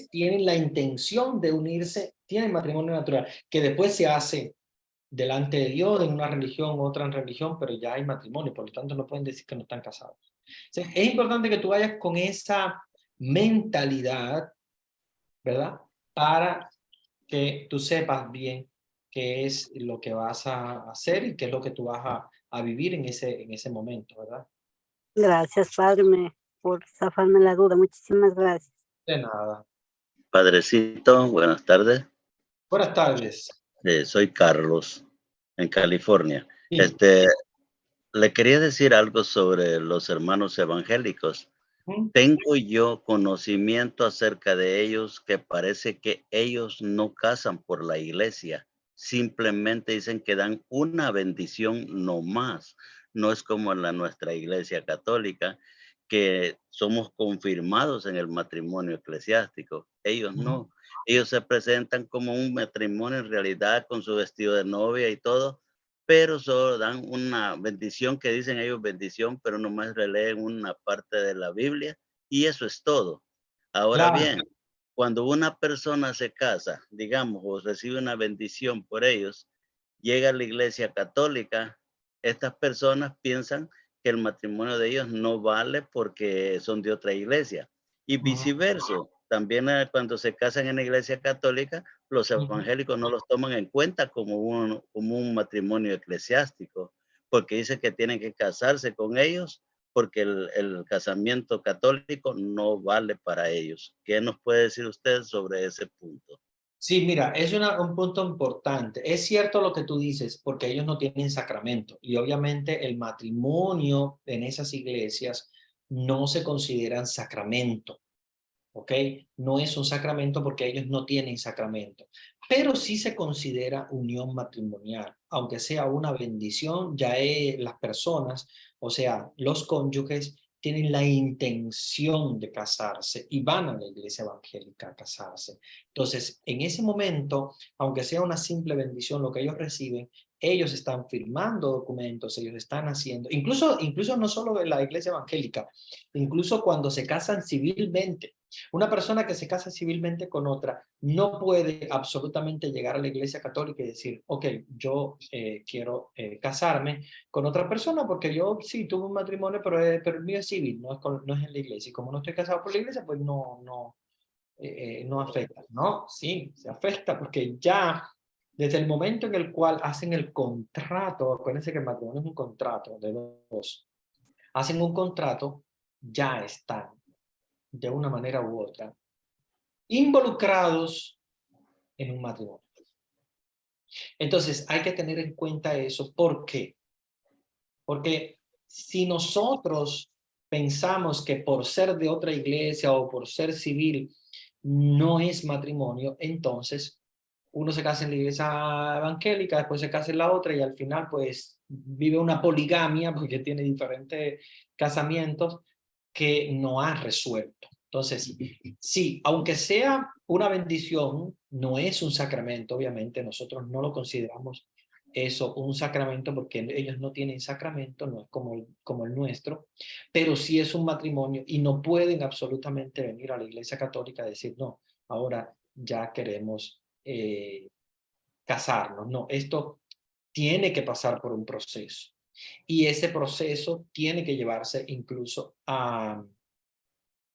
Tienen la intención de unirse, tienen matrimonio natural, que después se hace delante de Dios en una religión u otra religión, pero ya hay matrimonio, por lo tanto no pueden decir que no están casados. O sea, es importante que tú vayas con esa mentalidad, ¿verdad? Para que tú sepas bien qué es lo que vas a hacer y qué es lo que tú vas a vivir en ese momento, ¿verdad?
gracias, padre, por zafarme la duda. Muchísimas gracias.
De nada.
padrecito, buenas tardes.
Buenas tardes.
Soy Carlos, en California.
Sí.
Le quería decir algo sobre los hermanos evangélicos. Tengo yo conocimiento acerca de ellos que parece que ellos no casan por la iglesia. Simplemente dicen que dan una bendición no más. No es como en nuestra iglesia católica, que somos confirmados en el matrimonio eclesiástico. Ellos no. Ellos se presentan como un matrimonio en realidad con su vestido de novia y todo, pero solo dan una bendición que dicen ellos bendición, pero nomás releen una parte de la Biblia y eso es todo. Ahora
Claro.
bien, cuando una persona se casa, digamos, o recibe una bendición por ellos, llega a la iglesia católica, estas personas piensan que el matrimonio de ellos no vale porque son de otra iglesia. y viceversa. También cuando se casan en la iglesia católica, los evangélicos no los toman en cuenta como un matrimonio eclesiástico, porque dice que tienen que casarse con ellos, porque el casamiento católico no vale para ellos. ¿Qué nos puede decir usted sobre ese punto?
Sí, mira, es un punto importante. Es cierto lo que tú dices, porque ellos no tienen sacramento y obviamente el matrimonio en esas iglesias no se consideran sacramento, ¿ok? No es un sacramento porque ellos no tienen sacramento, pero sí se considera unión matrimonial, aunque sea una bendición, ya las personas, o sea, los cónyuges, tienen la intención de casarse y van a la iglesia evangélica a casarse. Entonces, en ese momento, aunque sea una simple bendición lo que ellos reciben, ellos están firmando documentos, ellos están haciendo, incluso no solo en la iglesia evangélica, incluso cuando se casan civilmente. Una persona que se casa civilmente con otra no puede absolutamente llegar a la iglesia católica y decir, ok, yo quiero casarme con otra persona porque yo sí tuve un matrimonio, pero el mío es civil, no es en la iglesia. Y como no estoy casado por la iglesia, pues no afecta. No, sí, se afecta porque ya desde el momento en el cual hacen el contrato, acuérdense que el matrimonio es un contrato de dos, hacen un contrato, ya están de una manera u otra involucrados en un matrimonio. Entonces hay que tener en cuenta eso. ¿Por qué? Porque si nosotros pensamos que por ser de otra iglesia o por ser civil no es matrimonio, entonces uno se casa en la iglesia evangélica, después se casa en la otra y al final pues vive una poligamia porque tiene diferentes casamientos que no ha resuelto. Entonces, sí, aunque sea una bendición, no es un sacramento, obviamente, nosotros no lo consideramos eso un sacramento porque ellos no tienen sacramento, no es como el nuestro, pero sí es un matrimonio y no pueden absolutamente venir a la iglesia católica a decir, no, ahora ya queremos casarnos. No, esto tiene que pasar por un proceso y ese proceso tiene que llevarse incluso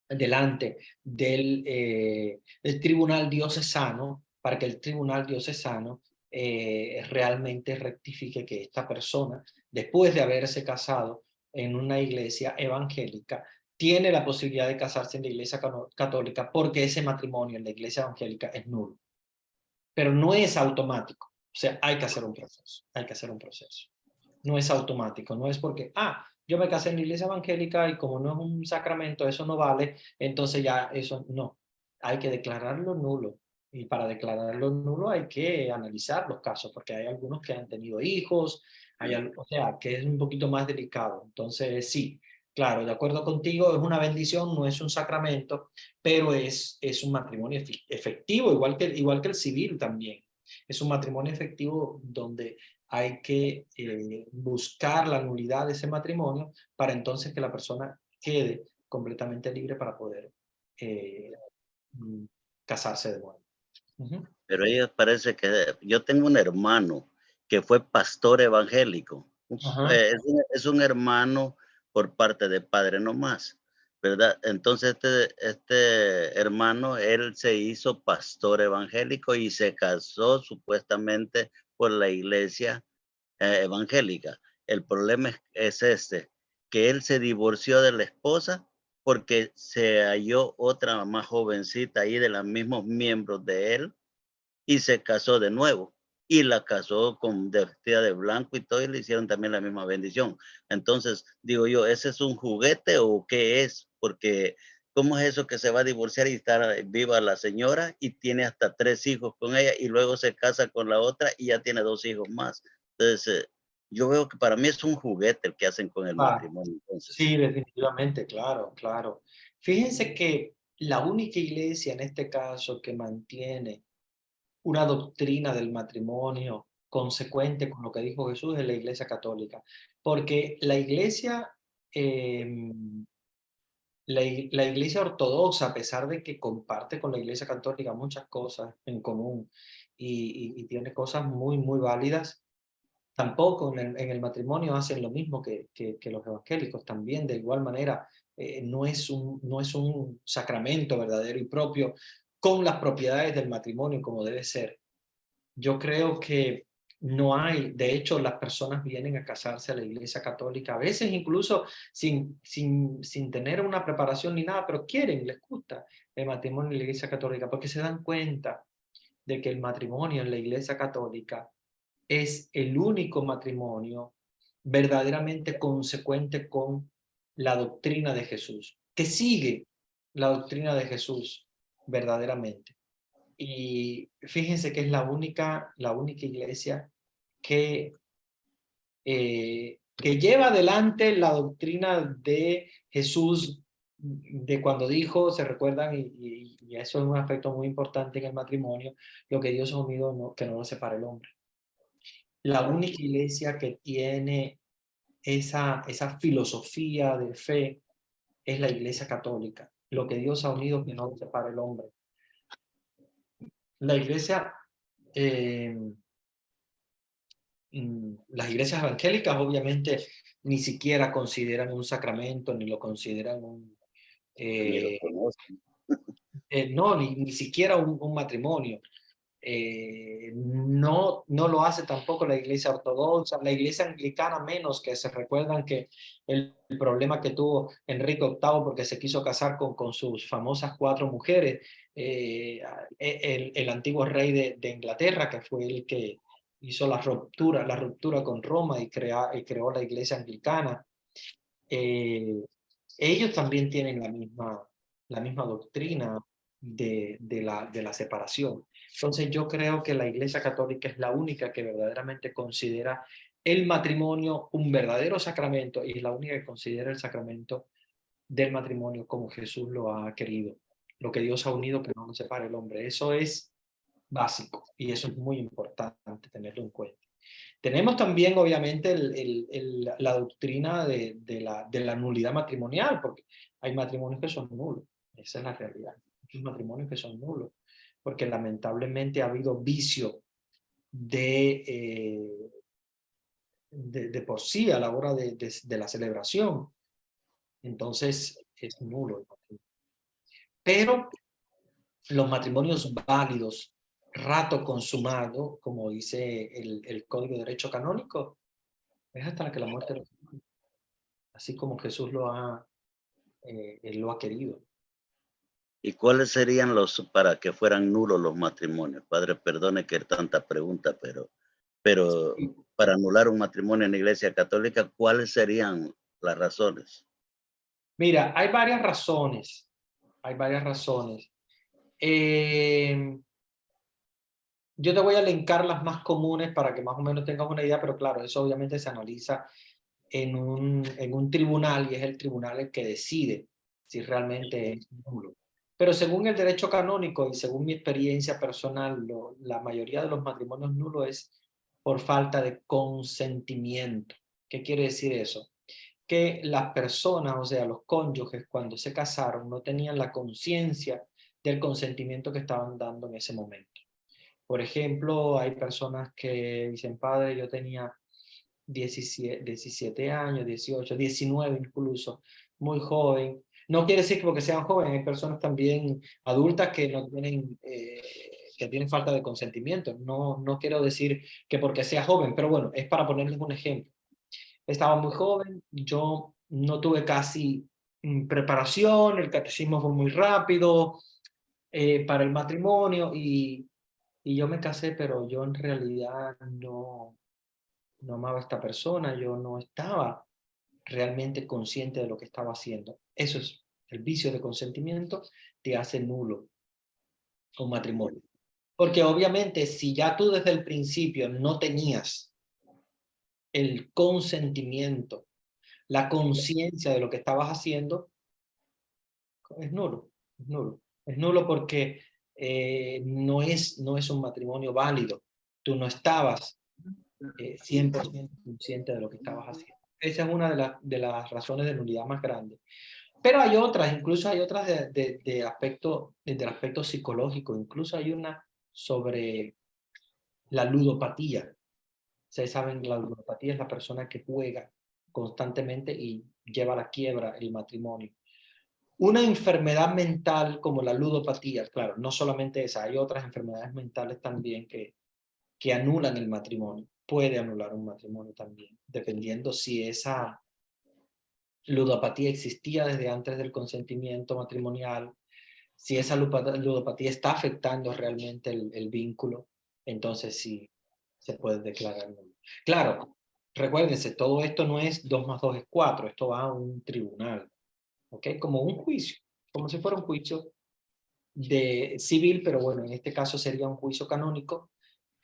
delante del tribunal diocesano para que el tribunal diocesano realmente rectifique que esta persona, después de haberse casado en una iglesia evangélica, tiene la posibilidad de casarse en la iglesia católica porque ese matrimonio en la iglesia evangélica es nulo. Pero no es automático. O sea, hay que hacer un proceso, hay que hacer un proceso. No es automático, no es porque, yo me casé en la iglesia evangélica y como no es un sacramento, eso no vale, entonces ya eso no. Hay que declararlo nulo. Y para declararlo nulo hay que analizar los casos, porque hay algunos que han tenido hijos, o sea, que es un poquito más delicado. Entonces, sí, claro, de acuerdo contigo, es una bendición, no es un sacramento, pero es un matrimonio efectivo, igual que el civil también. Es un matrimonio efectivo donde hay que buscar la nulidad de ese matrimonio para entonces que la persona quede completamente libre para poder casarse de nuevo.
Pero ellos parece que yo tengo un hermano que fue pastor evangélico. Es un hermano por parte de padre nomás, ¿verdad? Entonces este hermano, él se hizo pastor evangélico y se casó supuestamente por la iglesia evangélica. El problema es este, que él se divorció de la esposa porque se halló otra más jovencita ahí de los mismos miembros de él y se casó de nuevo. Y la casó vestida de blanco y todo, y le hicieron también la misma bendición. Entonces, digo yo, ¿ese es un juguete o qué es? Porque, ¿cómo es eso que se va a divorciar y estar viva la señora y tiene hasta 3 hijos con ella y luego se casa con la otra y ya tiene 2 hijos más? Entonces, yo veo que para mí es un juguete el que hacen con el matrimonio. Entonces,
Sí, definitivamente, claro, claro. Fíjense que la única iglesia en este caso que mantiene una doctrina del matrimonio consecuente con lo que dijo Jesús es la iglesia católica, porque eh, la iglesia ortodoxa, a pesar de que comparte con la iglesia católica muchas cosas en común y tiene cosas muy, muy válidas, tampoco en el matrimonio hacen lo mismo que los evangélicos. También de igual manera no es un sacramento verdadero y propio con las propiedades del matrimonio como debe ser. Yo creo que no hay, de hecho, las personas vienen a casarse a la Iglesia Católica, a veces incluso sin tener una preparación ni nada, pero quieren, les gusta el matrimonio en la Iglesia Católica, porque se dan cuenta de que el matrimonio en la Iglesia Católica es el único matrimonio verdaderamente consecuente con la doctrina de Jesús, que sigue la doctrina de Jesús verdaderamente. Y fíjense que es la única iglesia que lleva adelante la doctrina de Jesús, de cuando dijo, se recuerdan, y eso es un aspecto muy importante en el matrimonio, lo que Dios ha unido, que no lo separe el hombre. La única iglesia que tiene esa filosofía de fe es la Iglesia Católica. Lo que Dios ha unido, que no lo separe el hombre. La iglesia, las iglesias evangélicas obviamente ni siquiera consideran un sacramento, ni lo consideran no, ni siquiera un matrimonio. No lo hace tampoco la iglesia ortodoxa, la iglesia anglicana menos, que se recuerdan que el problema que tuvo Enrique VIII porque se quiso casar con sus famosas 4 mujeres, el antiguo rey de Inglaterra, que fue el que hizo la ruptura con Roma y creó la iglesia anglicana. Ellos también tienen la misma doctrina de la separación. Entonces yo creo que la Iglesia Católica es la única que verdaderamente considera el matrimonio un verdadero sacramento y es la única que considera el sacramento del matrimonio como Jesús lo ha querido. Lo que Dios ha unido, que no lo separe el hombre. Eso es básico y eso es muy importante tenerlo en cuenta. Tenemos también, obviamente, la doctrina de la nulidad matrimonial, porque hay matrimonios que son nulos. Esa es la realidad. Hay matrimonios que son nulos, porque lamentablemente ha habido vicio de por sí a la hora de la celebración. Entonces, es nulo. Pero los matrimonios válidos, rato consumado, como dice el Código de Derecho Canónico, es hasta que la muerte lo separe. Así como Jesús él lo ha querido.
¿Y cuáles serían para que fueran nulos los matrimonios? Padre, perdone que tanta pregunta, pero para anular un matrimonio en la Iglesia Católica, ¿cuáles serían las razones?
Mira, hay varias razones. Yo te voy a elencar las más comunes para que más o menos tengas una idea, pero claro, eso obviamente se analiza en un tribunal y es el tribunal el que decide si realmente es nulo. Pero según el derecho canónico y según mi experiencia personal, la mayoría de los matrimonios nulos es por falta de consentimiento. ¿Qué quiere decir eso? Que las personas, o sea, los cónyuges, cuando se casaron, no tenían la conciencia del consentimiento que estaban dando en ese momento. Por ejemplo, hay personas que dicen, padre, yo tenía 17 años, 18, 19 incluso, muy joven. No quiere decir que porque sean jóvenes, hay personas también adultas que no tienen, que tienen falta de consentimiento. No quiero decir que porque sea joven, pero bueno, es para ponerles un ejemplo. Estaba muy joven, yo no tuve casi preparación, el catecismo fue muy rápido para el matrimonio y yo me casé, pero yo en realidad no amaba a esta persona, yo no estaba realmente consciente de lo que estaba haciendo. Eso es el vicio de consentimiento, te hace nulo un matrimonio. Porque obviamente si ya tú desde el principio no tenías el consentimiento, la conciencia de lo que estabas haciendo, es nulo, es nulo. Es nulo porque no es un matrimonio válido. Tú no estabas 100% consciente de lo que estabas haciendo. Esa es una de las razones de nulidad más grandes. Pero hay otras, incluso hay otras desde el aspecto psicológico. Incluso hay una sobre la ludopatía. Ustedes saben, la ludopatía es la persona que juega constantemente y lleva a la quiebra el matrimonio. Una enfermedad mental como la ludopatía, claro, no solamente esa, hay otras enfermedades mentales también que anulan el matrimonio. Puede anular un matrimonio también, dependiendo si esa ludopatía existía desde antes del consentimiento matrimonial, si esa ludopatía está afectando realmente el vínculo, entonces sí se puede declarar nulo. Claro, recuérdense, todo esto no es 2 más 2 es 4, esto va a un tribunal, ¿ok? Como un juicio, como si fuera un juicio de civil, pero bueno, en este caso sería un juicio canónico,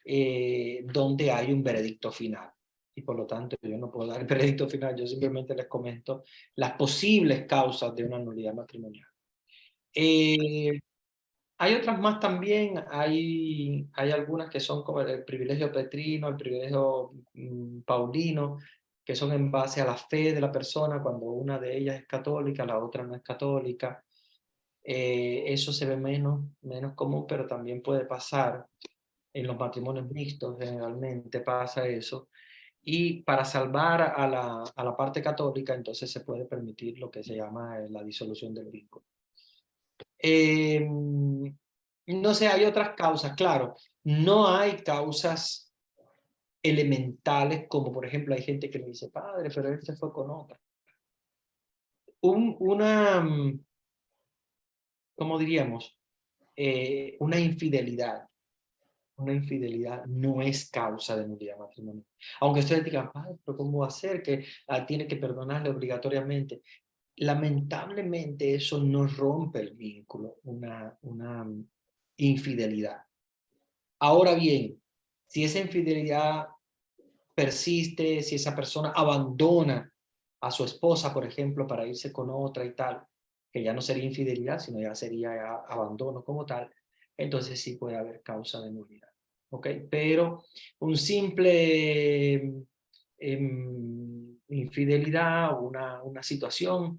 donde hay un veredicto final. Y por lo tanto yo no puedo dar el veredicto final, yo simplemente les comento las posibles causas de una nulidad matrimonial. Hay otras más también, hay algunas que son como el privilegio petrino, el privilegio paulino, que son en base a la fe de la persona, cuando una de ellas es católica, la otra no es católica. Eso se ve menos común, pero también puede pasar en los matrimonios mixtos, generalmente pasa eso. Y para salvar a la parte católica, entonces se puede permitir lo que se llama la disolución del vínculo. No sé, hay otras causas, claro. No hay causas elementales como, por ejemplo, hay gente que me dice, padre, pero él se fue con otra. Una, ¿cómo diríamos? Una infidelidad. Una infidelidad no es causa de nulidad matrimonial. Aunque ustedes digan, padre, pero ¿cómo va a ser que tiene que perdonarle obligatoriamente? Lamentablemente eso no rompe el vínculo, una infidelidad. Ahora bien, si esa infidelidad persiste, si esa persona abandona a su esposa, por ejemplo, para irse con otra y tal, que ya no sería infidelidad, sino ya sería abandono como tal, entonces sí puede haber causa de nulidad. ¿Ok? Pero un simple infidelidad, una situación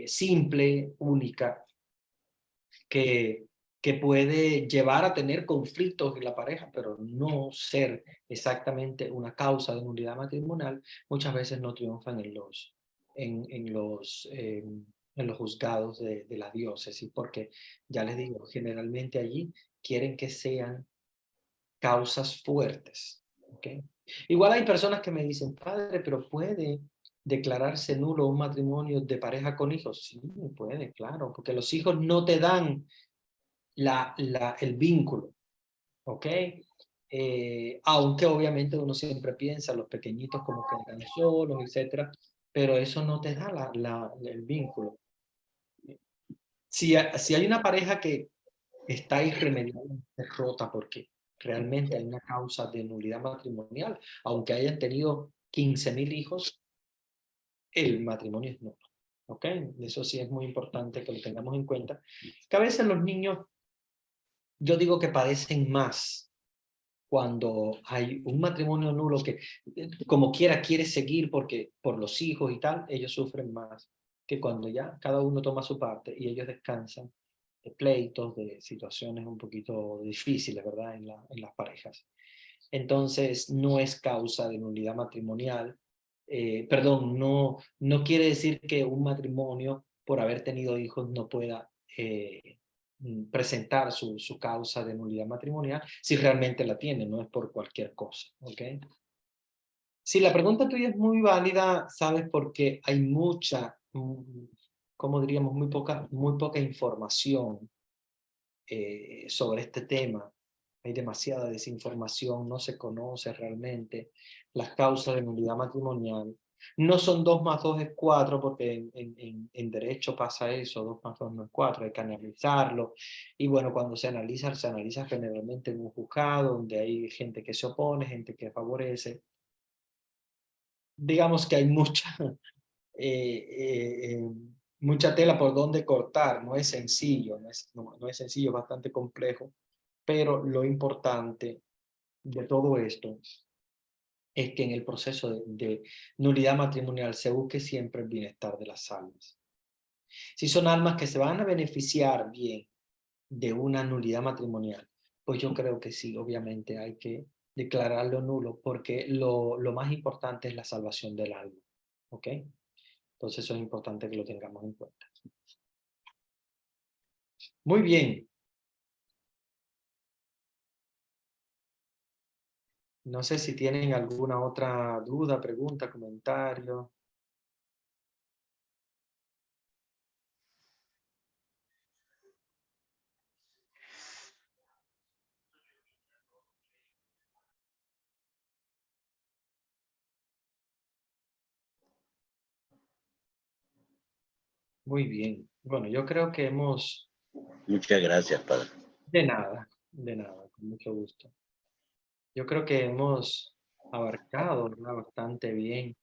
simple, única, que, que puede llevar a tener conflictos en la pareja, pero no ser exactamente una causa de nulidad matrimonial, muchas veces no triunfan en los juzgados de la diócesis, porque ya les digo, generalmente allí quieren que sean causas fuertes. ¿Okay? Igual hay personas que me dicen, padre, pero puede declararse nulo un matrimonio de pareja con hijos. Sí, puede, claro, porque los hijos no te dan el vínculo, ¿ok? Aunque obviamente uno siempre piensa, los pequeñitos como que están solos, etcétera, pero eso no te da el vínculo. Si hay una pareja que está irremediablemente rota porque realmente hay una causa de nulidad matrimonial, aunque hayan tenido 15,000 hijos, el matrimonio es nulo. ¿Ok? Eso sí es muy importante que lo tengamos en cuenta. Que a veces los niños, yo digo que padecen más cuando hay un matrimonio nulo que como quiera quiere seguir porque por los hijos y tal, ellos sufren más que cuando ya cada uno toma su parte y ellos descansan de pleitos, de situaciones un poquito difíciles, ¿verdad? En las parejas. Entonces, no es causa de nulidad matrimonial. Perdón, no quiere decir que un matrimonio, por haber tenido hijos, no pueda presentar su causa de nulidad matrimonial si realmente la tiene, no es por cualquier cosa. ¿Okay? Sí, la pregunta tuya es muy válida, ¿sabes? Porque hay mucha, ¿cómo diríamos? Muy poca información sobre este tema. Hay demasiada desinformación, no se conoce realmente las causas de nulidad matrimonial. No son 2 más 2 es 4, porque en derecho pasa eso, 2 más 2 no es 4, hay que analizarlo. Y bueno, cuando se analiza generalmente en un juzgado, donde hay gente que se opone, gente que favorece. Digamos que hay mucha tela por donde cortar, no es sencillo, no es sencillo, es bastante complejo, pero lo importante de todo esto es que en el proceso de nulidad matrimonial se busque siempre el bienestar de las almas. Si son almas que se van a beneficiar bien de una nulidad matrimonial, pues yo creo que sí, obviamente hay que declararlo nulo porque lo más importante es la salvación del alma. ¿Ok? Entonces eso es importante que lo tengamos en cuenta. Muy bien. No sé si tienen alguna otra duda, pregunta, comentario. Muy bien. Bueno, yo creo que hemos...
Muchas gracias, Padre.
De nada, con mucho gusto. Yo creo que hemos abarcado, ¿verdad?, bastante bien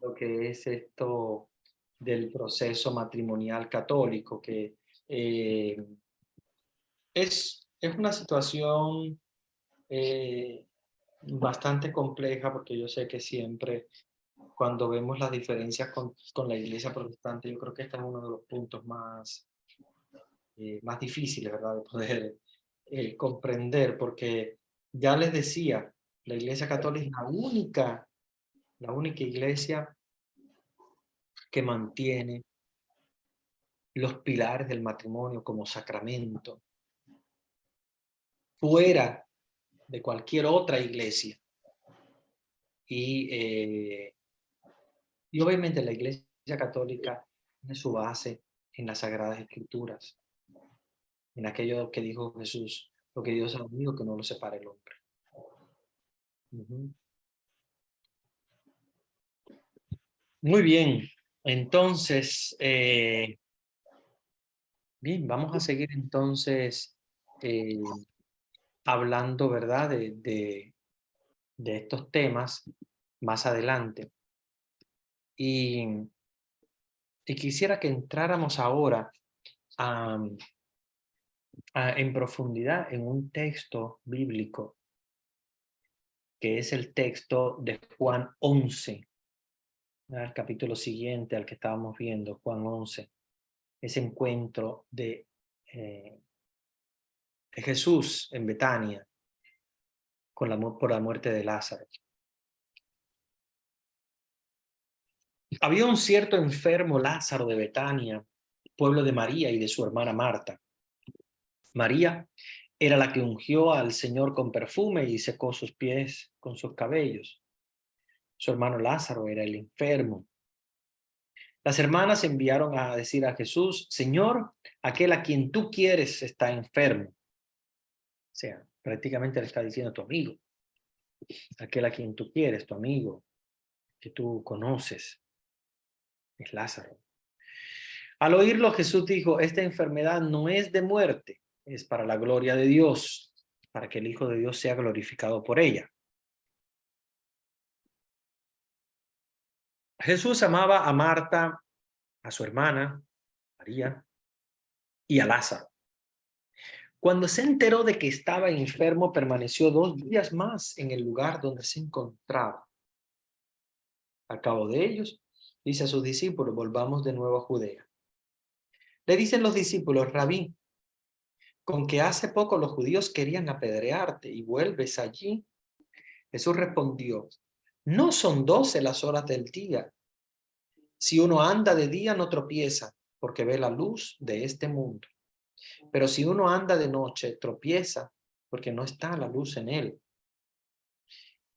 lo que es esto del proceso matrimonial católico, que es una situación bastante compleja, porque yo sé que siempre cuando vemos las diferencias con la iglesia protestante, yo creo que este es uno de los puntos más difíciles, ¿verdad?, de poder comprender, porque ya les decía, la iglesia católica es la única iglesia que mantiene los pilares del matrimonio como sacramento, fuera de cualquier otra iglesia. Y obviamente la iglesia católica tiene su base en las Sagradas Escrituras, en aquello que dijo Jesús, lo que Dios ha unido, que no lo separe el hombre. Muy bien, entonces, bien, vamos a seguir entonces hablando, ¿verdad?, de estos temas más adelante. Y quisiera que entráramos ahora en profundidad en un texto bíblico, que es el texto de Juan 11, el capítulo siguiente al que estábamos viendo, Juan 11, ese encuentro de Jesús en Betania por la muerte de Lázaro. Había un cierto enfermo, Lázaro, de Betania, pueblo de María y de su hermana Marta. María era la que ungió al Señor con perfume y secó sus pies con sus cabellos. Su hermano Lázaro era el enfermo. Las hermanas enviaron a decir a Jesús: Señor, aquel a quien tú quieres está enfermo. O sea, prácticamente le está diciendo a tu amigo. Aquel a quien tú quieres, tu amigo, que tú conoces, es Lázaro. Al oírlo, Jesús dijo: esta enfermedad no es de muerte, es para la gloria de Dios, para que el Hijo de Dios sea glorificado por ella. Jesús amaba a Marta, a su hermana, María, y a Lázaro. Cuando se enteró de que estaba enfermo, permaneció 2 días más en el lugar donde se encontraba. Al cabo de ellos, dice a sus discípulos: volvamos de nuevo a Judea. Le dicen los discípulos: Rabí, con que hace poco los judíos querían apedrearte y vuelves allí. Jesús respondió: no son 12 las horas del día. Si uno anda de día no tropieza, porque ve la luz de este mundo. Pero si uno anda de noche, tropieza, porque no está la luz en él.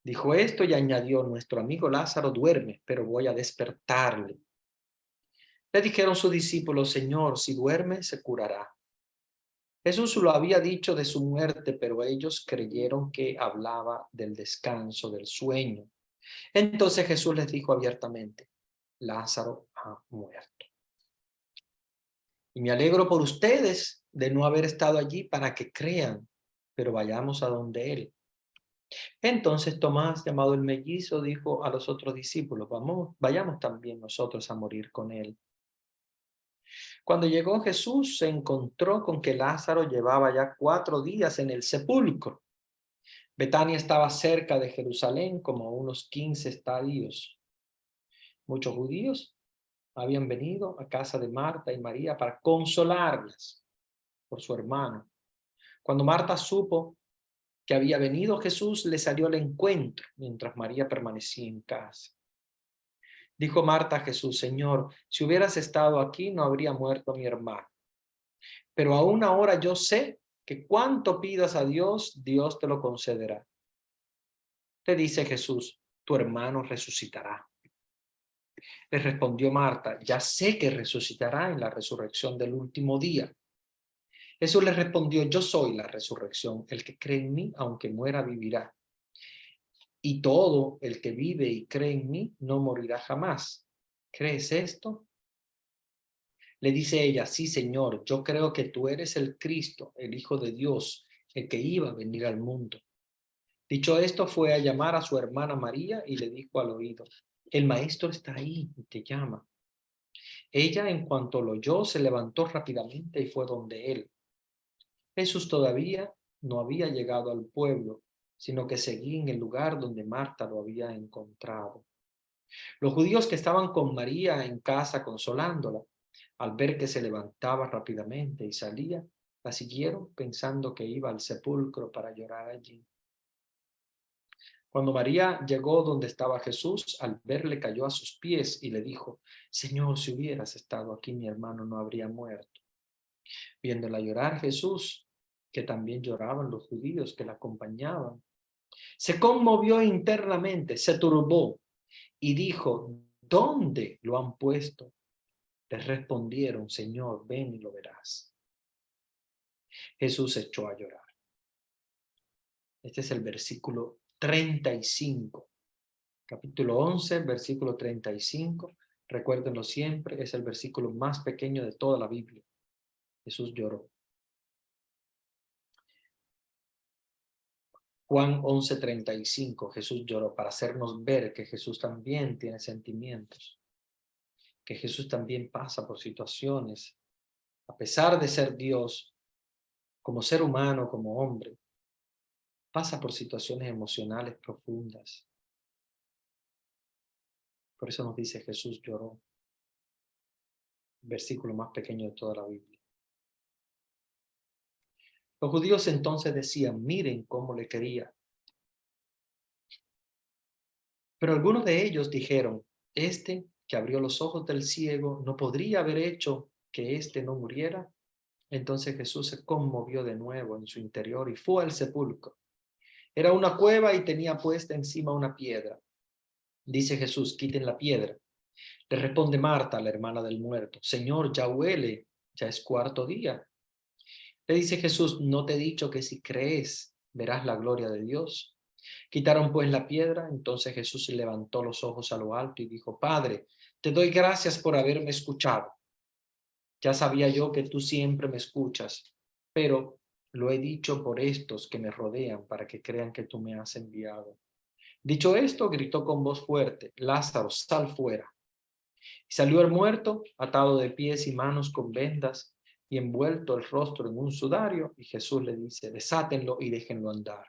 Dijo esto y añadió: nuestro amigo Lázaro duerme, pero voy a despertarle. Le dijeron sus discípulos: Señor, si duerme, se curará. Jesús lo había dicho de su muerte, pero ellos creyeron que hablaba del descanso, del sueño. Entonces Jesús les dijo abiertamente: Lázaro ha muerto. Y me alegro por ustedes de no haber estado allí para que crean, pero vayamos a donde él. Entonces Tomás, llamado el mellizo, dijo a los otros discípulos: vayamos también nosotros a morir con él. Cuando llegó Jesús, se encontró con que Lázaro llevaba ya 4 días en el sepulcro. Betania estaba cerca de Jerusalén, como a unos 15 estadios. Muchos judíos habían venido a casa de Marta y María para consolarlas por su hermano. Cuando Marta supo que había venido Jesús, le salió al encuentro, mientras María permanecía en casa. Dijo Marta a Jesús: Señor, si hubieras estado aquí, no habría muerto mi hermano. Pero aún ahora yo sé que cuanto pidas a Dios, Dios te lo concederá. Le dice Jesús: tu hermano resucitará. Le respondió Marta: ya sé que resucitará en la resurrección del último día. Jesús le respondió: yo soy la resurrección. El que cree en mí, aunque muera, vivirá. Y todo el que vive y cree en mí no morirá jamás. ¿Crees esto? Le dice ella: sí, Señor, yo creo que tú eres el Cristo, el Hijo de Dios, el que iba a venir al mundo. Dicho esto, fue a llamar a su hermana María y le dijo al oído: el maestro está ahí y te llama. Ella, en cuanto lo oyó, se levantó rápidamente y fue donde él. Jesús todavía no había llegado al pueblo, sino que seguía en el lugar donde Marta lo había encontrado. Los judíos que estaban con María en casa consolándola, al ver que se levantaba rápidamente y salía, la siguieron pensando que iba al sepulcro para llorar allí. Cuando María llegó donde estaba Jesús, al verle cayó a sus pies y le dijo: Señor, si hubieras estado aquí, mi hermano no habría muerto. Viéndola llorar, Jesús, que también lloraban los judíos que la acompañaban, se conmovió internamente, se turbó y dijo: ¿dónde lo han puesto? Le respondieron: Señor, ven y lo verás. Jesús se echó a llorar. Este es el versículo 35. Capítulo 11, versículo 35. Recuérdenlo siempre, es el versículo más pequeño de toda la Biblia. Jesús lloró. Juan 11:35, Jesús lloró, para hacernos ver que Jesús también tiene sentimientos, que Jesús también pasa por situaciones, a pesar de ser Dios, como ser humano, como hombre, pasa por situaciones emocionales profundas. Por eso nos dice: Jesús lloró. Versículo más pequeño de toda la Biblia. Los judíos entonces decían: miren cómo le quería. Pero algunos de ellos dijeron: este que abrió los ojos del ciego, ¿no podría haber hecho que éste no muriera? Entonces Jesús se conmovió de nuevo en su interior y fue al sepulcro. Era una cueva y tenía puesta encima una piedra. Dice Jesús: quiten la piedra. Le responde Marta, la hermana del muerto: Señor, ya huele, ya es cuarto día. Le dice Jesús: ¿no te he dicho que si crees verás la gloria de Dios? Quitaron pues la piedra. Entonces Jesús se levantó los ojos a lo alto y dijo: Padre, te doy gracias por haberme escuchado. Ya sabía yo que tú siempre me escuchas, pero lo he dicho por estos que me rodean, para que crean que tú me has enviado. Dicho esto, gritó con voz fuerte: Lázaro, sal fuera. Y salió el muerto, atado de pies y manos con vendas y envuelto el rostro en un sudario, y Jesús le dice: desátenlo y déjenlo andar.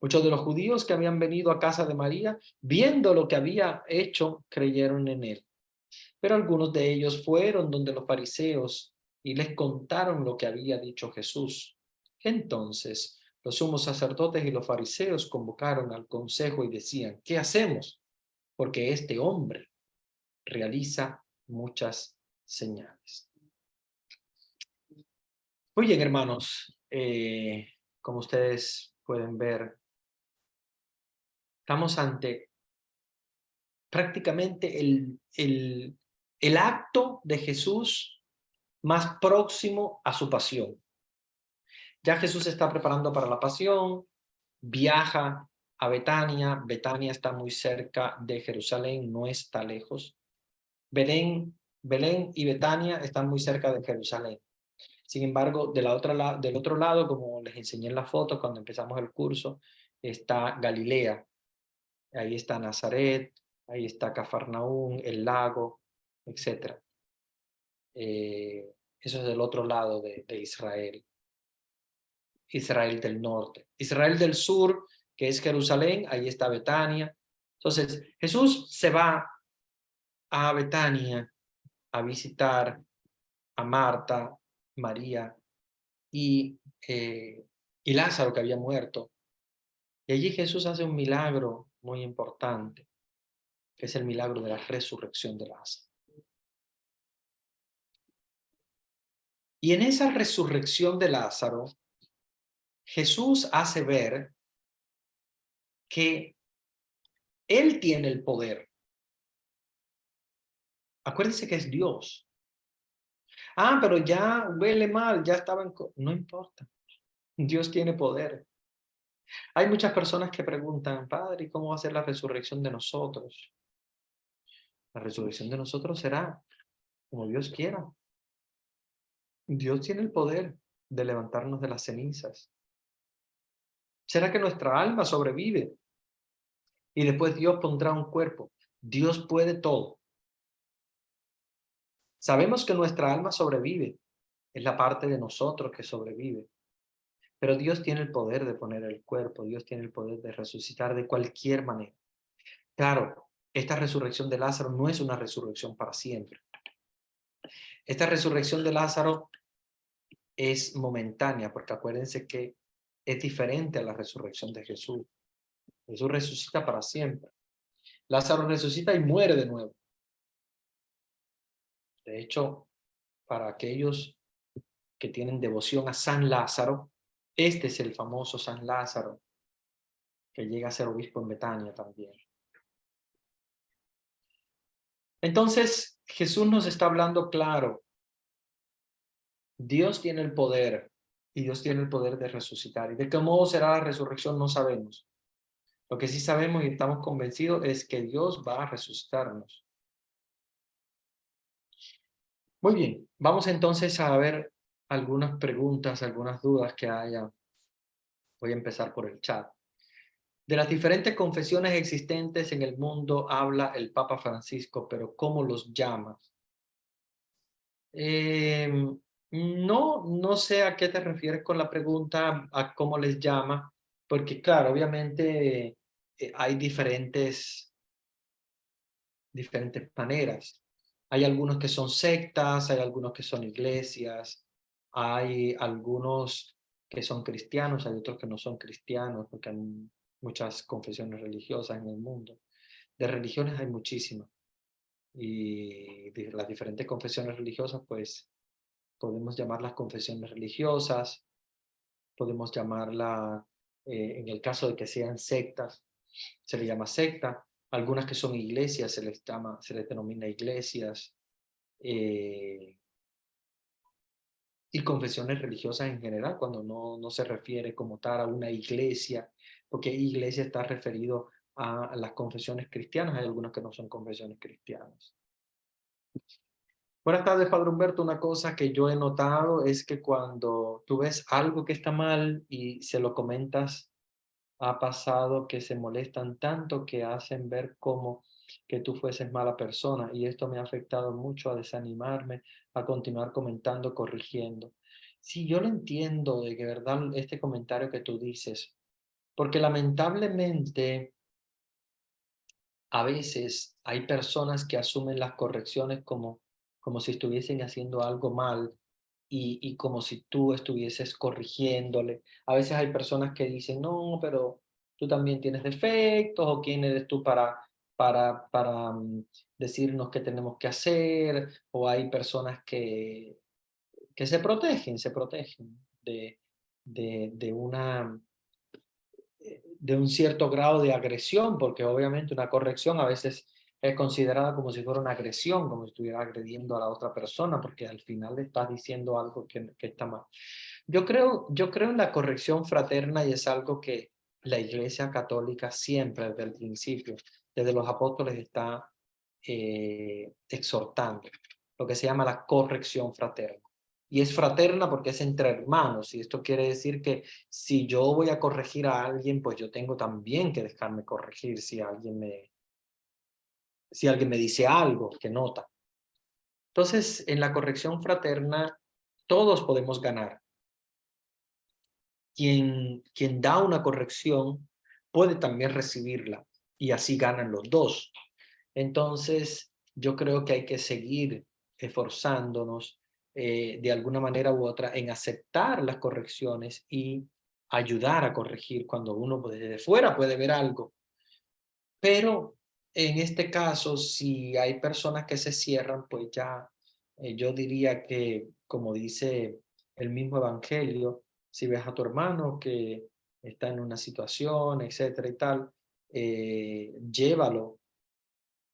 Muchos de los judíos que habían venido a casa de María, viendo lo que había hecho, creyeron en él. Pero algunos de ellos fueron donde los fariseos y les contaron lo que había dicho Jesús. Entonces los sumos sacerdotes y los fariseos convocaron al consejo y decían: ¿qué hacemos? Porque este hombre realiza muchas señales. Muy bien, hermanos, como ustedes pueden ver, estamos ante prácticamente el acto de Jesús más próximo a su pasión. Ya Jesús se está preparando para la pasión, viaja a Betania. Betania está muy cerca de Jerusalén, no está lejos. Belén y Betania están muy cerca de Jerusalén. Sin embargo, del otro lado, como les enseñé en las fotos cuando empezamos el curso, está Galilea. Ahí está Nazaret, ahí está Cafarnaún, el lago, etc. Eso es del otro lado de Israel. Israel del norte. Israel del sur, que es Jerusalén, ahí está Betania. Entonces, Jesús se va a Betania a visitar a Marta, María y Lázaro, que había muerto. Y allí Jesús hace un milagro muy importante. que es el milagro de la resurrección de Lázaro. Y en esa resurrección de Lázaro, Jesús hace ver que Él tiene el poder. Acuérdense que es Dios. Ah, pero ya huele mal, ya estaba en... No importa. Dios tiene poder. Hay muchas personas que preguntan, Padre, ¿y cómo va a ser la resurrección de nosotros? La resurrección de nosotros será como Dios quiera. Dios tiene el poder de levantarnos de las cenizas. ¿Será que nuestra alma sobrevive? Y después Dios pondrá un cuerpo. Dios puede todo. Sabemos que nuestra alma sobrevive. Es la parte de nosotros que sobrevive. Pero Dios tiene el poder de poner el cuerpo. Dios tiene el poder de resucitar de cualquier manera. Claro, esta resurrección de Lázaro no es una resurrección para siempre. Esta resurrección de Lázaro es momentánea, porque acuérdense que es diferente a la resurrección de Jesús. Jesús resucita para siempre. Lázaro resucita y muere de nuevo. De hecho, para aquellos que tienen devoción a San Lázaro, este es el famoso San Lázaro, que llega a ser obispo en Betania también. Entonces, Jesús nos está hablando claro. Dios tiene el poder, y Dios tiene el poder de resucitar. ¿Y de qué modo será la resurrección? No sabemos. Lo que sí sabemos y estamos convencidos es que Dios va a resucitarnos. Muy bien, vamos entonces a ver algunas preguntas, algunas dudas que haya. Voy a empezar por el chat. De las diferentes confesiones existentes en el mundo habla el Papa Francisco, pero ¿cómo los llama? No sé a qué te refieres con la pregunta, a cómo les llama, porque claro, obviamente hay diferentes maneras. Hay algunos que son sectas, hay algunos que son iglesias, hay algunos que son cristianos, hay otros que no son cristianos, porque hay muchas confesiones religiosas en el mundo. De religiones hay muchísimas. Y las diferentes confesiones religiosas, pues podemos llamarlas confesiones religiosas, podemos llamarla, en el caso de que sean sectas, se le llama secta. Algunas que son iglesias se les denomina iglesias. Y confesiones religiosas en general, cuando no se refiere como tal a una iglesia, porque iglesia está referido a las confesiones cristianas, hay algunas que no son confesiones cristianas. Buenas tardes, Padre Humberto. Una cosa que yo he notado es que cuando tú ves algo que está mal y se lo comentas, ha pasado que se molestan tanto que hacen ver como que tú fueses mala persona, y esto me ha afectado mucho a desanimarme, a continuar comentando, corrigiendo. Sí, yo lo entiendo de que verdad este comentario que tú dices, porque lamentablemente a veces hay personas que asumen las correcciones como si estuviesen haciendo algo mal y como si tú estuvieses corrigiéndole. A veces hay personas que dicen, no, pero tú también tienes defectos, o quién eres tú para decirnos qué tenemos que hacer, o hay personas que se protegen de un cierto grado de agresión, porque obviamente una corrección a veces es considerada como si fuera una agresión, como si estuviera agrediendo a la otra persona, porque al final le estás diciendo algo que está mal. Yo creo en la corrección fraterna, y es algo que la Iglesia Católica siempre desde el principio, desde los apóstoles, está exhortando, lo que se llama la corrección fraterna. Y es fraterna porque es entre hermanos, y esto quiere decir que si yo voy a corregir a alguien, pues yo tengo también que dejarme corregir si alguien me dice algo que nota. Entonces, en la corrección fraterna, todos podemos ganar. Quien da una corrección puede también recibirla, y así ganan los dos. Entonces, yo creo que hay que seguir esforzándonos de alguna manera u otra en aceptar las correcciones y ayudar a corregir cuando uno desde fuera puede ver algo. Pero en este caso, si hay personas que se cierran, pues ya yo diría que, como dice el mismo evangelio, si ves a tu hermano que está en una situación, etcétera y tal, llévalo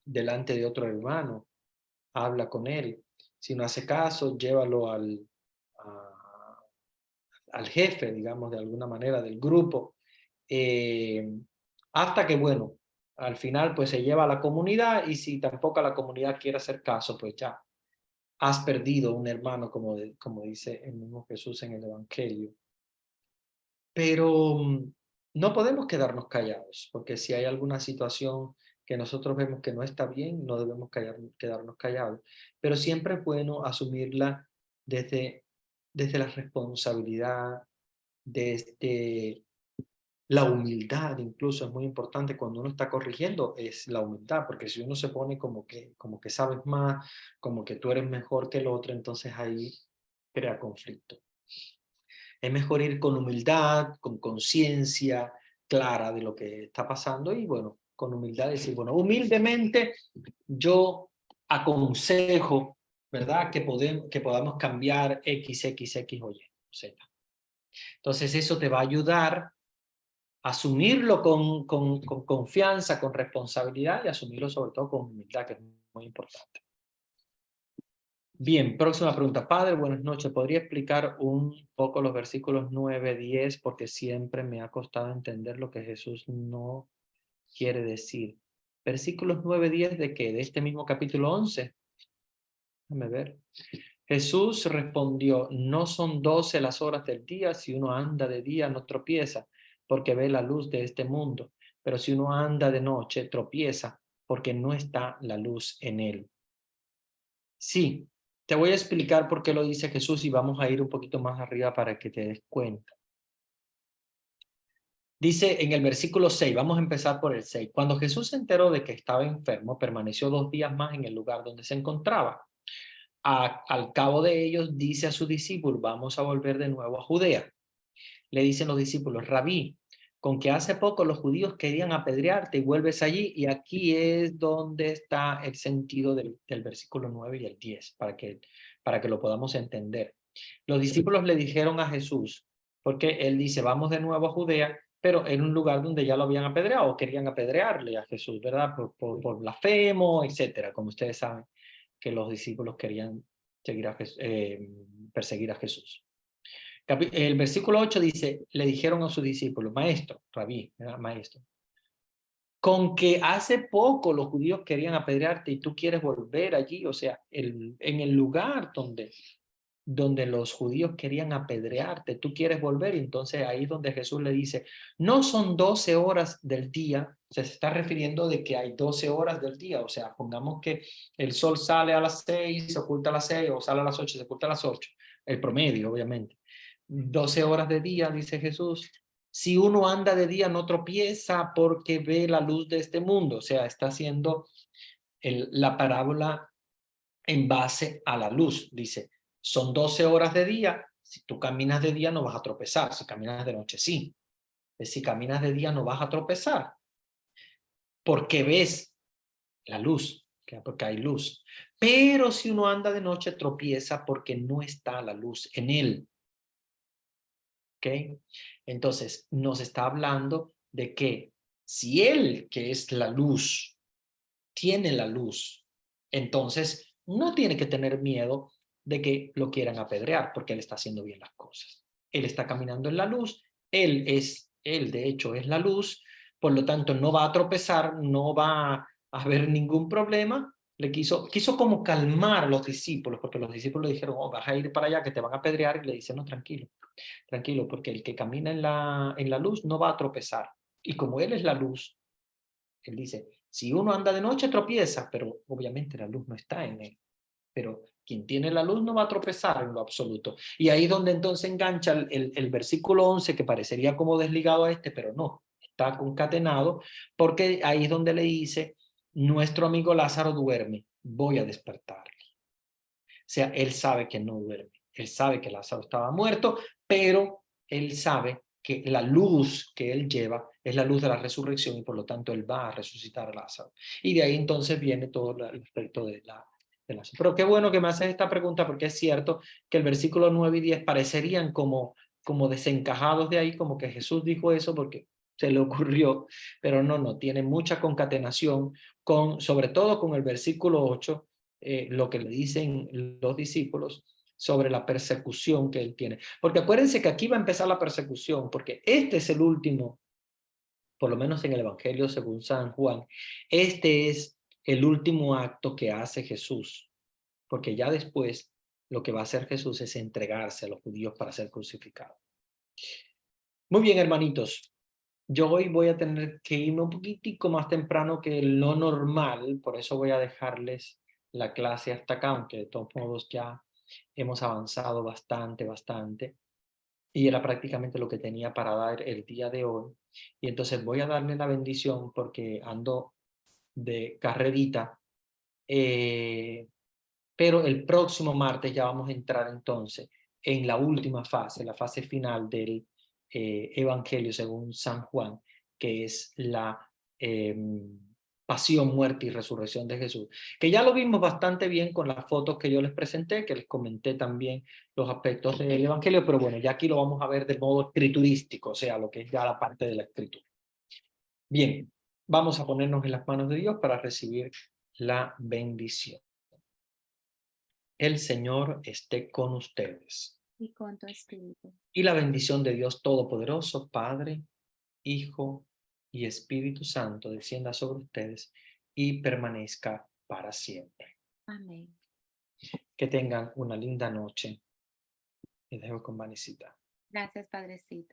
delante de otro hermano, habla con él. Si no hace caso, llévalo al jefe, digamos, de alguna manera del grupo, hasta que, bueno, al final pues se lleva a la comunidad, y si tampoco la comunidad quiere hacer caso, pues ya has perdido un hermano, como dice el mismo Jesús en el Evangelio. Pero no podemos quedarnos callados, porque si hay alguna situación que nosotros vemos que no está bien, no debemos quedarnos callados. Pero siempre es bueno asumirla desde la responsabilidad, desde la humildad. Incluso es muy importante cuando uno está corrigiendo, es la humildad, porque si uno se pone como que sabes más, como que tú eres mejor que el otro, entonces ahí crea conflicto. Es mejor ir con humildad, con conciencia clara de lo que está pasando, y bueno, con humildad decir, bueno, humildemente yo aconsejo, ¿verdad? Que podamos cambiar X, o Y, Z. Entonces eso te va a ayudar a asumirlo con confianza, con responsabilidad, y asumirlo sobre todo con humildad, que es muy importante. Bien, próxima pregunta. Padre, buenas noches. ¿Podría explicar un poco los versículos 9, 10? Porque siempre me ha costado entender lo que Jesús no quiere decir. Versículos 9, 10 ¿de qué? De este mismo capítulo 11. Déjame ver. Jesús respondió, no son 12 las horas del día, si uno anda de día no tropieza, porque ve la luz de este mundo, pero si uno anda de noche tropieza, porque no está la luz en él. Sí, te voy a explicar por qué lo dice Jesús, y vamos a ir un poquito más arriba para que te des cuenta. Dice en el versículo 6, vamos a empezar por el 6. Cuando Jesús se enteró de que estaba enfermo, permaneció 2 días más en el lugar donde se encontraba. Al cabo de ellos, dice a sus discípulos, vamos a volver de nuevo a Judea. Le dicen los discípulos, Rabí, con que hace poco los judíos querían apedrearte y vuelves allí. Y aquí es donde está el sentido del versículo 9 y el 10, para que lo podamos entender. Los discípulos le dijeron a Jesús, porque él dice, vamos de nuevo a Judea, pero en un lugar donde ya lo habían apedreado, o querían apedrearle a Jesús, ¿verdad? Por blasfemo, etcétera, como ustedes saben que los discípulos querían perseguir a Jesús. El versículo 8 dice, le dijeron a sus discípulos, maestro, rabí, maestro, con que hace poco los judíos querían apedrearte y tú quieres volver allí, o sea, en el lugar donde los judíos querían apedrearte, tú quieres volver. Y entonces ahí es donde Jesús le dice, no son 12 horas del día, se está refiriendo de que hay 12 horas del día, o sea, pongamos que el sol sale a las 6, se oculta a las 6, o sale a las 8, se oculta a las 8, el promedio, obviamente. 12 horas de día, dice Jesús. Si uno anda de día no tropieza porque ve la luz de este mundo, o sea, está haciendo la parábola en base a la luz. Dice, son 12 horas de día, si tú caminas de día no vas a tropezar, si caminas de noche sí. Si caminas de día no vas a tropezar, porque ves la luz, porque hay luz. Pero si uno anda de noche tropieza porque no está la luz en él. ¿Ok? Entonces nos está hablando de que si él, que es la luz, tiene la luz, entonces no tiene que tener miedo de que lo quieran apedrear, porque él está haciendo bien las cosas. Él está caminando en la luz, él de hecho es la luz, por lo tanto no va a tropezar, no va a haber ningún problema. Le quiso como calmar a los discípulos, porque los discípulos le dijeron, vas a ir para allá que te van a apedrear, y le dice, no, tranquilo, porque el que camina en la luz no va a tropezar. Y como él es la luz, él dice, si uno anda de noche tropieza, pero obviamente la luz no está en él. Pero quien tiene la luz no va a tropezar en lo absoluto. Y ahí es donde entonces engancha el versículo 11, que parecería como desligado a este, pero no, está concatenado, porque ahí es donde le dice, nuestro amigo Lázaro duerme, voy a despertarle. O sea, él sabe que no duerme, él sabe que Lázaro estaba muerto, pero él sabe que la luz que él lleva es la luz de la resurrección y por lo tanto él va a resucitar a Lázaro. Y de ahí entonces viene todo el aspecto de Lázaro. Pero qué bueno que me haces esta pregunta porque es cierto que el versículo 9 y 10 parecerían como desencajados de ahí, como que Jesús dijo eso porque se le ocurrió, pero no, tiene mucha concatenación sobre todo con el versículo 8, lo que le dicen los discípulos sobre la persecución que él tiene. Porque acuérdense que aquí va a empezar la persecución, porque este es el último, por lo menos en el Evangelio según San Juan, este es el último acto que hace Jesús, porque ya después lo que va a hacer Jesús es entregarse a los judíos para ser crucificado. Muy bien, hermanitos. Yo hoy voy a tener que irme un poquitico más temprano que lo normal, por eso voy a dejarles la clase hasta acá, aunque de todos modos ya hemos avanzado bastante, y era prácticamente lo que tenía para dar el día de hoy. Y entonces voy a darle la bendición porque ando de carrerita, pero el próximo martes ya vamos a entrar entonces en la última fase, la fase final del Evangelio según San Juan, que es la pasión, muerte y resurrección de Jesús, que ya lo vimos bastante bien con las fotos que yo les presenté, que les comenté también los aspectos del Evangelio, pero bueno, ya aquí lo vamos a ver de modo escriturístico, o sea, lo que es ya la parte de la escritura. Bien, vamos a ponernos en las manos de Dios para recibir la bendición. El Señor esté con ustedes.
Y con tu espíritu.
Y la bendición de Dios Todopoderoso, Padre, Hijo y Espíritu Santo, descienda sobre ustedes y permanezca para siempre.
Amén.
Que tengan una linda noche. Les dejo con Vanesita.
Gracias, Padrecito.